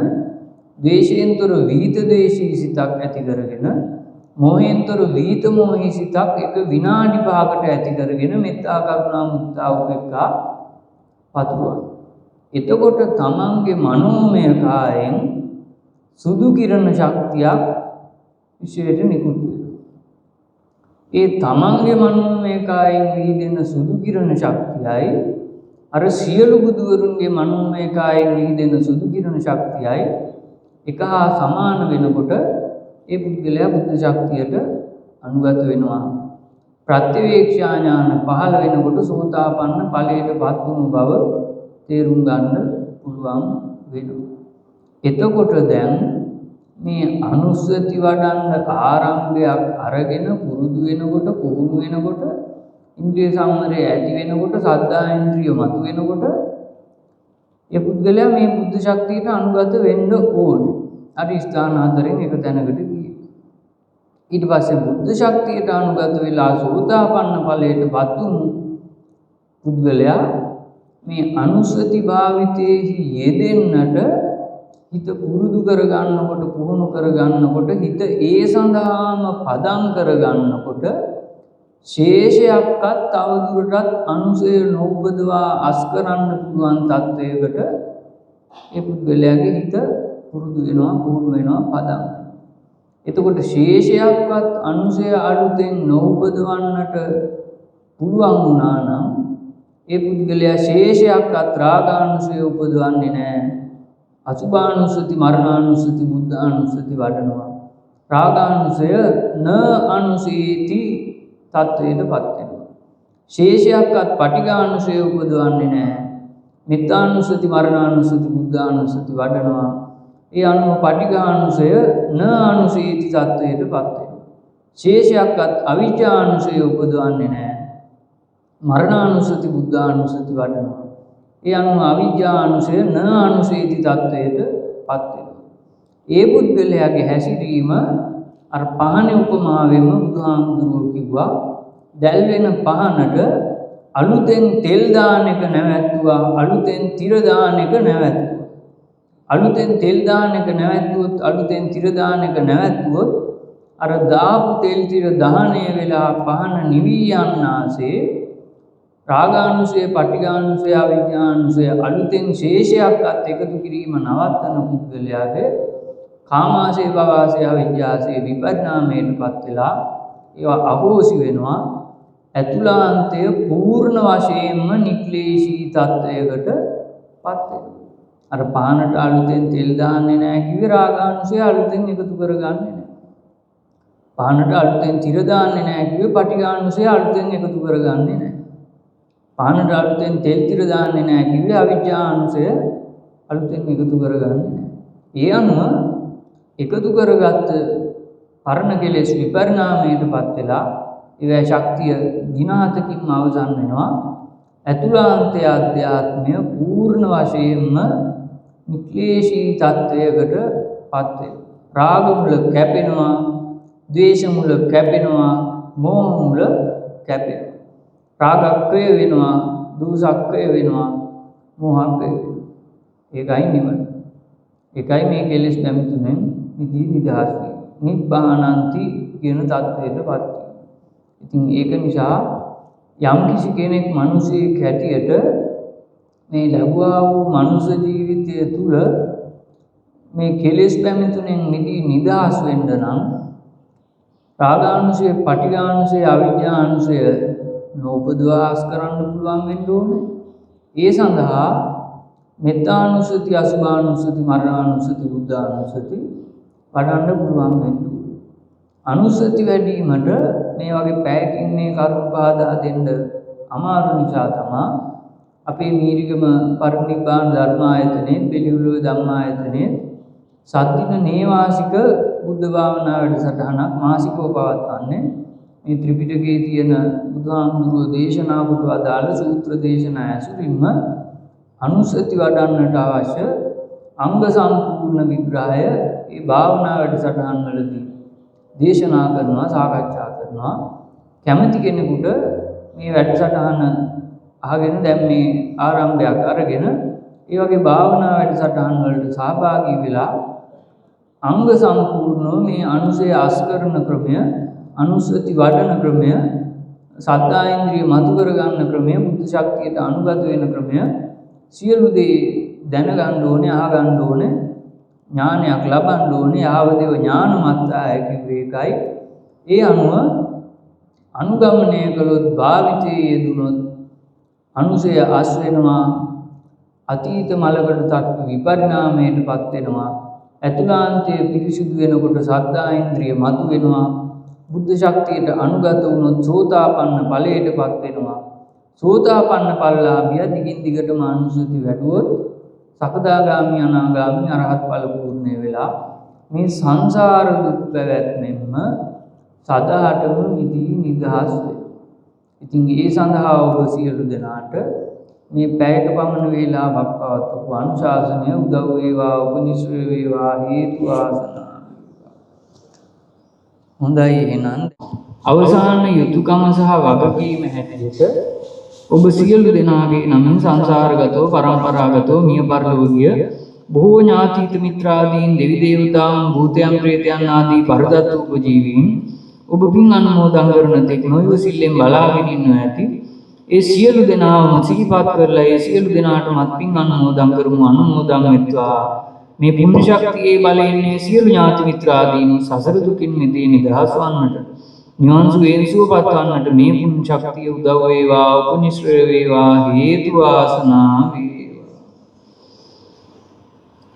Speaker 1: ද්වේෂයෙන්තර විතදේශී සිතක් ඇති කරගෙන මෝහයෙන්තර විත මොහී සිතක් එක විනාඩි 5කට ඇති කරගෙන මෙත්තා කරුණා මුත්තා උපේක්ඛා පතුරවන. එතකොට තමන්ගේ මනෝමය කායෙන් සුදු කිරණ ශක්තියක් විශේෂ නිකුත් වෙනවා. ඒ තමන්ගේ මනෝමය කායෙන් විහිදෙන සුදු කිරණ ශක්තියයි අර සියලු බුදුවරුන්ගේ මනෝමය කායෙන් විහිදෙන සුදු කිරණ ශක්තියයි එක හා සමාන වෙනකොට ඒ පුද්ගලයා බුද්ධ ශක්තියට අනුගත වෙනවා. ප්‍රත්‍යවේක්ෂා ඥාන පහළ වෙනකොට සෝතාපන්න ඵලයටපත් වුණු බව තේරුම් ගන්න පුළුවන් වෙනවා. එතකොට දැන් මේ අනුස්සති වඩන්න ආරම්භයක් අරගෙන පුරුදු වෙනකොට පුහුණු වෙනකොට ඉන්ද්‍රිය සංවරය ඇති වෙනකොට සද්ධා ඉන්ද්‍රිය මතු වෙනකොට ඒ පුද්ගලයා මේ බුද්ධ ශක්තියට අනුගත වෙන්න ඕනේ. අර ස්ථාන හතරෙන් එක තැනකට ගියේ. ඊට පස්සේ බුද්ධ ශක්තියට අනුගත වෙලා සෝතාපන්න ඵලයටපත් වුණු පුද්ගලයා මේ අනුස්සති භාවිතයේහි යෙදෙන්නට හිත පුරුදු කර ගන්නකොට පුහුණු කර ගන්නකොට හිත ඒ සඳහාම පදම් කර ගන්නකොට ශේෂයක්වත් තවදුරටත් අනුසය නොඋපදවා අස් කරන්න පුළුවන් තත්වයකට ඒ පුද්ගලයාගේ හිත පුරුදු වෙනවා පුහුණු වෙනවා පදම්. එතකොට ශේෂයක්වත් අනුසය අලුතෙන් නොඋපදවන්නට පුළුවන් වුණා නම් ඒ පුද්ගලයා ශේෂයක්වත් රාගානුසය උපදවන්නේ නැහැ. අසුභානුසති මරණානුසති බුද්ධානුසති වඩනවා. රාගානුසය න අනුසීති තත්වයටපත් වෙනවා. ශේෂයක්වත් පටිඝානුසය උපදවන්නේ නැහැ. මිත්‍යානුසති මරණානුසති බුද්ධානුසති වඩනවා. ඒ අනුව පටිඝානුසය න අනුසීති තත්වයටපත් වෙනවා. ශේෂයක්වත් අවිජ්ජානුසය උපදවන්නේ නැහැ. මරණානුසති බුද්ධානුසති වඩනවා. ඒ අනුව අවිජ්ජානුසය න අනුසීති තත්වයටපත් වෙනවා. ඒ පුද්ගලයාගේ හැසිරීම අර පහනේ උපමාවෙම බුදුහාමුදුරුවෝ කිව්වා දැල් වෙන පහනට අලුතෙන් තෙල් දාන එක නැවැත්තුවා අලුතෙන් තිර දාන එක නැවැත්තුවා. අලුතෙන් තෙල් දාන එක නැවැත්තුවොත් අලුතෙන් තිර දාන එක නැවැත්තුවොත් අර දාපු තෙල් තිර දහණය වෙලා පහන නිවි යන්නාසේ රාගානුසය පටිඝානුසය අවිජ්ජානුසය අලුතෙන් ශේෂයක්වත් එකතු කිරීම නවත්තන පුද්ගලයාගේ කාමාශය භවආශය අවිජ්ජාශය විපරිණාමයටපත් වෙලා ඒවා අහෝසි වෙනවා. ඇතුළාන්තය පූර්ණ වශයෙන්ම නික්ලේශී තත්වයකටපත් වෙනවා. අර පහනට අලුතෙන් තෙල් දාන්නේ නැහැ කිව්වේ රාගානුසය අලුතෙන් එකතු කරගන්නේ නැහැ. පහනට අලුතෙන් තිර දාන්නේ නැහැ කිව්වේ පටිඝානුසය අලුතෙන් එකතු කරගන්නේ නැහැ. පහනට අලුතෙන් තෙල් තිර දාන්නේ නැහැ කිව්වේ අවිජ්ජානුසය අලුතෙන් එකතු කරගන්නේ නැහැ. ඒ අනුව එකතු කරගත්ත පරණ කෙලෙස් විපරිණාමයටපත් වෙලා ඒවැ ශක්තිය දිනාතකින්ම අවසන් වෙනවා. ඇතුළාන්තය අධ්‍යාත්මය පූර්ණ වශයෙන්ම නික්ලේශී තත්වයකටපත් වෙනවා. රාග මුල කැපෙනවා, ද්වේෂ මුල කැපෙනවා, මෝහ මුල කැපෙනවා. රාගක්කය වෙනවා, දෝසක්කය වෙනවා, මෝහක්කය වෙනවා. ඒකයි නිවන. ඒකයි මේ කෙලෙස් නැමිතුනෙන් නිදී නිදහස් වීම. නිබ්බානන්ති කියන තත්වයටපත් වෙනවා. ඉතින් ඒක නිසා යම් කිසි කෙනෙක් මිනිසෙක් හැටියට මේ ලැබුවා වූ මනුෂ්‍ය ජීවිතය තුළ මේ කෙලෙස් පැමිණුණෙන් නිදී නිදහස් වෙන්න නම් රාගානුසය, පටිඝානුසය, අවිජ්ජානුසය නෝපදවාස් කරන්න පුළුවන් වෙන්න ඕනේ. ඒ සඳහා මෙත්තානුසති, අසුභානුසති, මරණානුසති, බුද්ධානුසති වඩන්න පුළුවන් වෙන්න ඕනේ. අනුසති වැඩිවීමට මේ වගේ පැයකින් මේ කරුණ පාදා දෙන්න අමාරු නිසා තමයි අපේ මීරිගම පරිනිබ්බාන ධර්මායතනයේ පිළිවිල ධම්මායතනයේ සත්‍දින නේවාසික බුද්ධ භාවනා වැඩසටහනක් මාසිකව පවත්වන්නේ. මේ ත්‍රිපිටකයේ තියෙන බුදුහාමුදුරුවෝ දේශනා කොට අදාළ සූත්‍ර දේශනා ඇසුරින්ම අනුසති වඩන්නට අවශ්‍ය අංග සම්පූර්ණ විග්‍රහය මේ භාවනා වැඩසටහන් වලදී දේශනා කරනවා, සාකච්ඡා කරනවා. කැමති කෙනෙකුට මේ වැඩසටහන අහගෙන දැන් මේ ආරම්භයක් අරගෙන ඒ වගේ භාවනා වැඩසටහන් වලට සහභාගී වෙලා අංග සම්පූර්ණව මේ අනුසය අස්කරන ක්‍රමය, අනුසති වඩන ක්‍රමය, සද්ධා ඉන්ද්‍රිය මතු කර ගන්න ක්‍රමය, බුද්ධ ශක්තියට අනුගත වෙන ක්‍රමය සියලු දේ දැනගන්න ඕනේ, අහගන්න ඕනේ, ඥානයක් ලබන්න ඕනේ. ආවදේව ඥානමත්තාය කිව්වේ ඒකයි. ඒ අනුව අනුගමනය කළොත්, භාවිතයේ යෙදුනොත් අනුසය අස් වෙනවා, අතීත මලකට තට්ටු විපරිණාමයටපත් වෙනවා, ඇතුළාන්තයේ පිරිසිදු වෙනකොට සද්ධා ඉන්ද්‍රිය මතු වෙනවා, බුද්ධ ශක්තියට අනුගත වුණොත් සෝතාපන්න ඵලයටපත් වෙනවා. සෝතාපන්න ඵලලාභිය දිගින් දිගටම අනුසති වැඩුවොත් සකදාගාමි අනාගාමි අරහත් ඵල පූර්ණය වෙලා මේ සංසාර දුක් පැවැත්මෙන්ම සදාටම මිදී නිදහස් වෙනවා. ඉතින් ඒ සඳහා ඔබ සියලු දෙනාට මේ පැයක පමණ වේලාවක් පවත්වපු අනුශාසනය උදව් වේවා, උපනිශ්‍රේ වේවා, හේතු ආසනා. හොඳයි, එහෙනම් අවසාන යුතුයකම සහ වගකීම හැටියට ඔබ සියලු දෙනාගේ නමින් සංසාරගතව පරම්පරාගතව මිය පරලොව ගිය බොහෝ ඥාතිත මිත්‍රාදීන්, දෙවි දේවතාවුන්, භූතයන්, ප්‍රේතයන් ආදී පරදත්ත උපජීවීන් ඔබ පින් අනුමෝදන් කරන තෙක් නොයවසිල්ලෙන් බලාගෙන ඉන්නවා ඇති. ඒ සියලු දෙනාම සිහිපත් කරලා ඒ සියලු දෙනාට මත් පින් අනුමෝදන් කරමු. අනුමෝදන් වෙත්වා. මේ පුණ්‍ය ශක්තියේ බලයෙන් මේ සියලු ඥාති මිත්‍රාදීන් සසර දුකින් මිදී නිදහස් වන්නට, නිවන් සුවයෙන් සුවපත් වන්නට මේ පුණ්‍ය ශක්තිය උදව් වේවා, උපනිශ්‍රේ වේවා, හේතු වාසනා වේවා.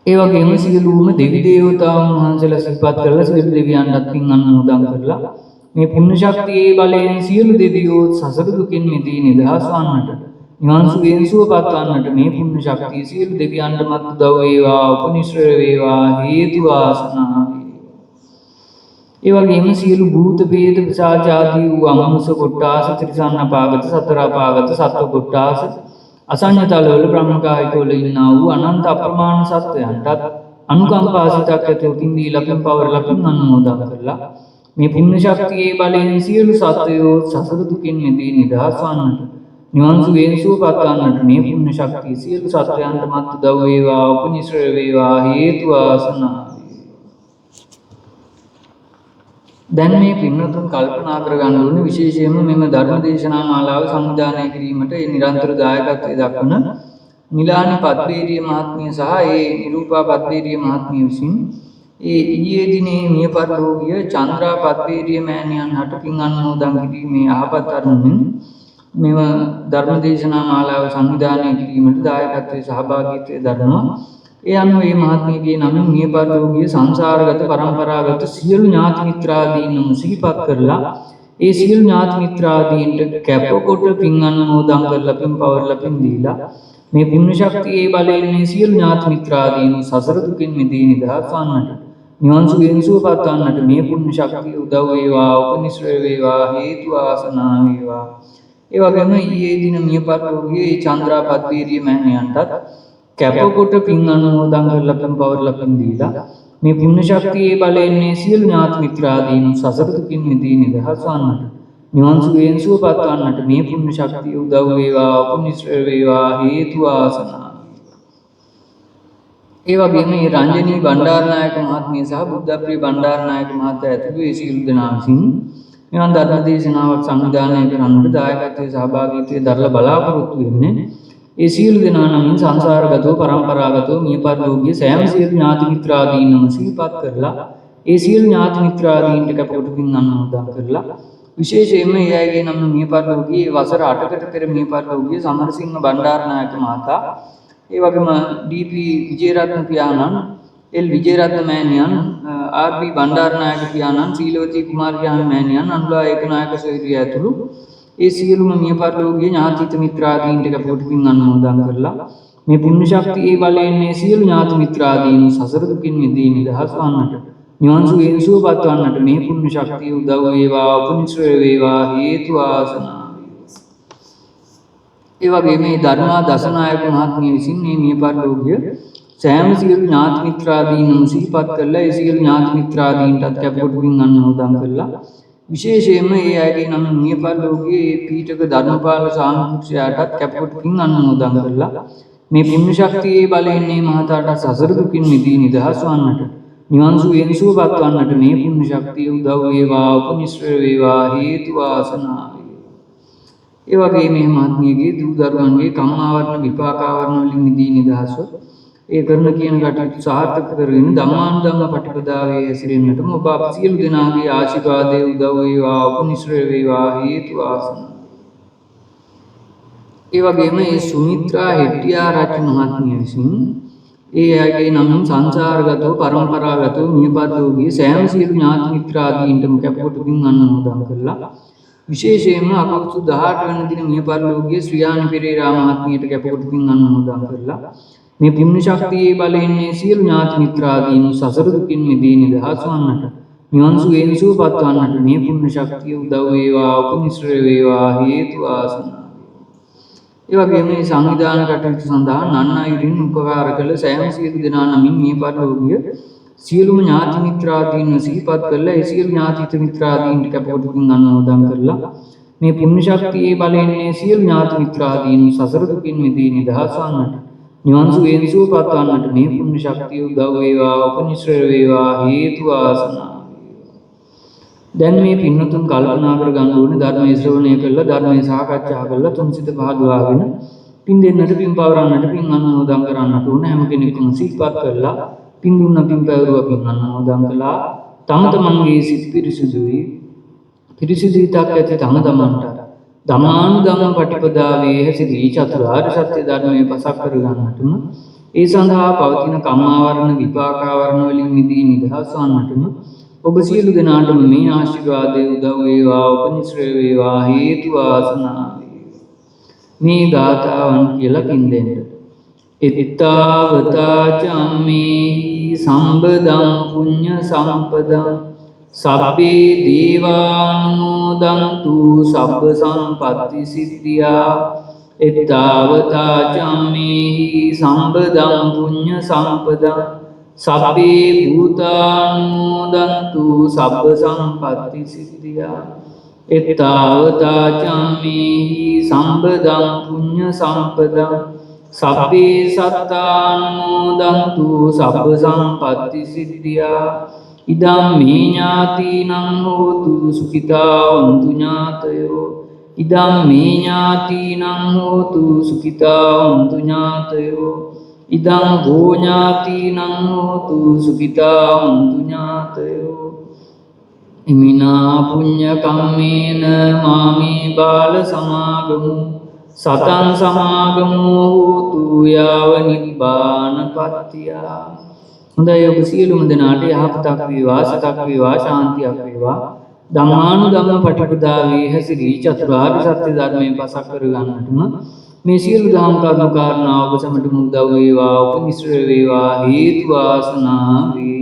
Speaker 1: ඒ වගේම සියලුම දෙවි දේවතාවුන් වහන්සේලා සිහිපත් කරලා සියලු දෙවියන්ටත් පින් අනුමෝදන් කරලා මේ පුණ්‍ය ශක්තියේ බලයෙන් සියලු දෙවියෝ සසර දුකින් මිදී නිදහස් වන්නට, නිවන් සුවයෙන් සුවපත් වන්නට මේ පුණ්‍ය ශක්තිය සියලු දෙවියන්ටමත් උදව් වේවා, උපනිශ්‍රේ වේවා, හේතු වාසනා වේවා. ඒ වගේම සියලු භූත ભેද පිසාච ආදී වූ අමනුෂ්‍ය කොට්ටාස, ත්‍රිසන්න අපාගත, සතර අපාගත සත්ව කොට්ටාස, අසඤ්ඤතලවල බ්‍රහ්මකායිකවල ඉන්නා වූ අනන්ත අප්‍රමාණ සත්වයන්ටත් අනුකම්පාසිතක් ඇතුව පින් දීලා පින් පවරලා පින් අනුමෝදන් කරලා මේ පුණ්‍ය ශක්තියේ බලයෙන් සියලු සත්වයෝ සසර දුකින් මිදී නිදහස් වන්නට, නිවන් සුවයෙන් සුවපත් වන්නට මේ පුණ්‍ය ශක්තිය සියලු සත්වයන්ටමත් උදව් වේවා, උපනිශ්‍රේ වේවා, හේතු වාසනා. දැන් මේ පින්වතුන් කල්පනා කරගන්න ඕනේ විශේෂයෙන්ම මෙම ධර්ම දේශනා මාලාව සංවිධානය කිරීමට ඒ නිරන්තර දායකත්වයේ දක්වන නිලානි පද්මේරිය මහත්මිය සහ ඒ නිරූපා පද්මේරිය මහත්මිය විසින් ඊයේ දිනේ මිය පරලෝකීය චන්ද්‍රා පද්මේරිය මෑණියන් හට පින් අනුමෝදන් කිරීමේ යහපත් අරමුණින් මෙම ධර්ම දේශනා මාලාව සංවිධානය කිරීමට දායකත්වයේ සහභාගීත්වයේ දරනවා. ඒ අනුව මේ මහත්මියගේ නමින් මිය පරලෝකීය සංසාරගත පරම්පරාගත සියලු ඥාති මිත්‍රාදීන්ම සිහිපත් කරලා ඒ සියලු ඥාති මිත්‍රාදීන්ට කැපකොට පින් අනුමෝදන් කරලා පින් පවරලා පින් දීලා මේ පුණ්‍ය ශක්තියේ බලයෙන් මේ සියලු ඥාති මිත්‍රාදීන් සසර දුකින් මිදී නිදහස් වන්නට, නිවන් සුවයෙන් සුවපත් වන්නට මේ පුණ්‍ය ශක්තිය උදව් වේවා, උපනිශ්‍රේ වේවා, හේතු වාසනා වේවා. ඒ වගේම ඊයේ දින මිය පරලෝකීය චන්ද්‍රා පද්මේරිය මෑණියන්ටත් කැපකොට පින් අනුමෝදන් කරලා පින් පවරලා පින් දීලා මේ පුණ්‍ය ශක්තියේ බලයෙන් මේ සියලු ඥාති මිත්‍රාදීන් සසර දුකින් මිදී නිදහස් වන්නට, නිවන් සුවයෙන් සුවපත් වන්නට මේ පුණ්‍ය ශක්තිය උදව් වේවා, උපනිශ්‍රේ වේවා, හේතු වාසනා. ඒ වගේම මේ රංජනී බණ්ඩාරනායක මහත්මිය සහ බුද්ධප්‍රිය බණ්ඩාරනායක මහතා ඇතුළු ඒ සියලු දෙනා විසින් මෙවන් ධර්ම දේශනාවක් සංවිධානය කරන්නට දායකත්වයේ සහභාගීත්වයේ දරලා බලාපොරොත්තු වෙන්නේ. ඒ සියලු දෙනා නමින් සංසාරගතව පරම්පරාගතව මිය පරලෝකීය සෑම සියලු ඥාති මිත්‍රාදීන්ම සිහිපත් කරලා ඒ සියලු ඥාති මිත්‍රාදීන්ට කැපකොට පින් අනුමෝදන් කරලා විශේෂයෙන්ම ඒ අයගේ නම් මිය පරලෝකීය වසර 8කට පෙර මිය පරලෝකීය සමරසිංහ බණ්ඩාරනායක මහතා, ඒ වගේම ඩී.පී. විජේරත්න පියාණන්, එල් විජේරත්න මෑණියන්, ආර්.බී. බණ්ඩාරනායක පියාණන්, සීලවතී කුමාරියාණන් මෑණියන්, අනුලා ඒකනායක සොයුරිය ඇතුළු ඒ සියලුම මිය පරලෝකීය ඥාතිත මිත්‍රාදීන්ට කැපකොට පින් අනුමෝදන් කරලා මේ පුණ්‍ය ශක්තියේ බලයෙන් මේ සියලු ඥාති මිත්‍රාදීන් සසර දුකින් මිදී නිදහස් වන්නට, නිවන් සුවයෙන් සුවපත් වන්නට මේ පුණ්‍ය ශක්තිය උදව් වේවා, උපනිශ්‍රේ වේවා, හේතු වාසනා. ඒ වගේම මේ ධර්මා දසනායක මහත්මිය විසින් මේ මිය පරලෝකීය සෑම සියලු ඥාති මිත්‍රාදීන්ම සිහිපත් කරලා ඒ සියලු ඥාති මිත්‍රාදීන්ටත් කැපකොට පින් අනුමෝදන් කරලා විශේෂයෙන්ම ඒ අයගේ නම් මිය පරලෝකීය පීඨක ධර්මපාල සාමණේරයාටත් කැපකොට පින් අනුමෝදන් කරලා මේ පුණ්‍ය ශක්තියේ බලයෙන් මේ මහතාට සසර දුකින් මිදී නිදහස් වන්නට, නිවන් සුවයෙන් සුවපත් වන්නට මේ පුණ්‍ය ශක්තිය උදව් වේවා, උපනිශ්‍රේ වේවා, හේතු වාසනා. ඒ වගේම මේ මහත්මියගේ දූ දරුවන්ගේ කම්මාවරණ විපාකාවරණ වලින් මිදී නිදහස්ව ඒ කරන කියන කටයුතු සාර්ථක කරගෙන ධම්මානුධම්ම පටිපදාවේ හැසිරෙන්නටම ඔබ අප සියලු දෙනාගේ ආශිර්වාදයේ උදව් වේවා, උපනිශ්‍රේ වේවා, හේතු වාසනා. ඒ වගේම මේ සුමිත්‍රා හෙට්ටිආරච්චි මහත්මිය විසින් ඒ අයගේ නම් සංසාරගතව පරම්පරාගතව මියපත් සෑම සියලු ඥාති මිත්‍රාදීන්ටම කැපකොට පින් අනුමෝදන් කරලා විශේෂයෙන්ම අගෝස්තු 18 වෙනි දින මියපත් ශ්‍රියානි පෙරේරා මහත්මියට කැපකොට පින් අනුමෝදන් කරලා මේ පුණ්‍ය ශක්තියේ බලයෙන් මේ සියලු ඥාති මිත්‍රාදීන් සසර දුකින් මිදී නිදහස් වන්නට නිවන් සුවයෙන් සුවපත් වන්නට මේ පුණ්‍ය ශක්තිය උදව් වේවා උපනිශ්‍ර වේවා හේතු වාසනා. ඒ වගේම මේ සංවිධාන කටයුතු සඳහා නන් අයුරින් උපකාර කළ සෑම සියලු දෙනා නමින් මේ පරිලෝකීය සියලුම ඥාති මිත්‍රාදීන්ව සිහිපත් කරලා ඒ සියලු ඥාති මිත්‍රාදීන්ට කැපකොට පින් අනුමෝදන් කරලා මේ පුණ්‍ය ශක්තියේ බලයෙන් මේ සියලු ඥාති මිත්‍රාදීන් සසර දුකින් මිදී නිදහස් වන්නට නිවන් සුවයෙන් සුවපත් වන්නට මේ පුණ්‍ය ශක්තිය උදව් වේවා උපනිශ්‍ර වේවා හේතු වාසනා. දැන් මේ පින්නතුන් කල්පනා කර ගන්න ඕනේ ධර්මයේ ශ්‍රවණය කළා ධර්මයේ සාකච්ඡා කළා තුන්සිත පහදවාගෙන පින් දෙන්නට පින් පවරන්නට පින් අනුමෝදන් කරන්නට ඕන හැම කෙනෙකුම සිහිපත් කරලා පින් දුන්න පින් පැවරුවා පින් අනුමෝදන් කළා තම තමන්ගේ සිත් පිරිසුදුයි පිරිසුදු හිතක් ඇති තම තමන්ට ධම්මානුධම්ම පටිපදාවේ හැසිරී චතුරාර්ය සත්‍ය ධර්මයේ පසක් කර ගන්නටම ඒ සඳහා පවතින කම්මාවරණ විපාකාවරණ වලින් මිදී නිදහස් වන්නටම ඔබ සියලු දෙනාටම මේ ආශිර්වාදයේ උදව් වේවා උපනිශ්‍ර වේවා හේතු වාසනා මේ ගාථාවන් කියලා පින් දෙන්න. එත්තාවතා චම්මේහි සම්බදං පුඤ්ඤ සම්පදං සබ්බේ දේවානුමෝදන්තු සබ්බ සම්පත්ති සිද්ධියා එත්තාවතා චම්මේහි සම්බදං පුඤ්ඤ සම්පදං සබ්බේ භූතානුමෝදන්තු සබ්බ සම්පත්ති සිද්ධියා එත්තාවතා චම්මේහි සම්බදං පුඤ්ඤ සම්පදං සබ්බේ සත්තානුමෝදන්තු සබ්බ සම්පත්ති සිද්ධියා ඉදම් මේ ඥාතිනං හෝතු සුඛිතා වന്തു ඥාතයෝ ඉදම් මේ ඥාතිනං හෝතු සුඛිතා වന്തു ඥාතයෝ ඉදං හෝ ඥාතිනං හෝතු සුඛිතා වന്തു ඥාතයෝ ඉමිනා පුඤ්ඤ කම්මේන මාමේ බාල සමාගමු සතං සමාගමෝ හෝතු යාව නිබ්බානපත්තිය. හොඳයි ඔබ සියලුම දෙනාට යහපතක් වේවා සතක් වේවා ශාන්තියක් වේවා ධම්මානුධම්ම පටිපදාවේ හැසිරී චතුරාර්ය සත්‍ය ධර්මයෙන් පසක් කර ගන්නටම මේ සියලු දහම් කරුණු කාරණා ඔබ සමට උදව් වේවා උපනිශ්‍ර වේවා හේතු වාසනා වේ.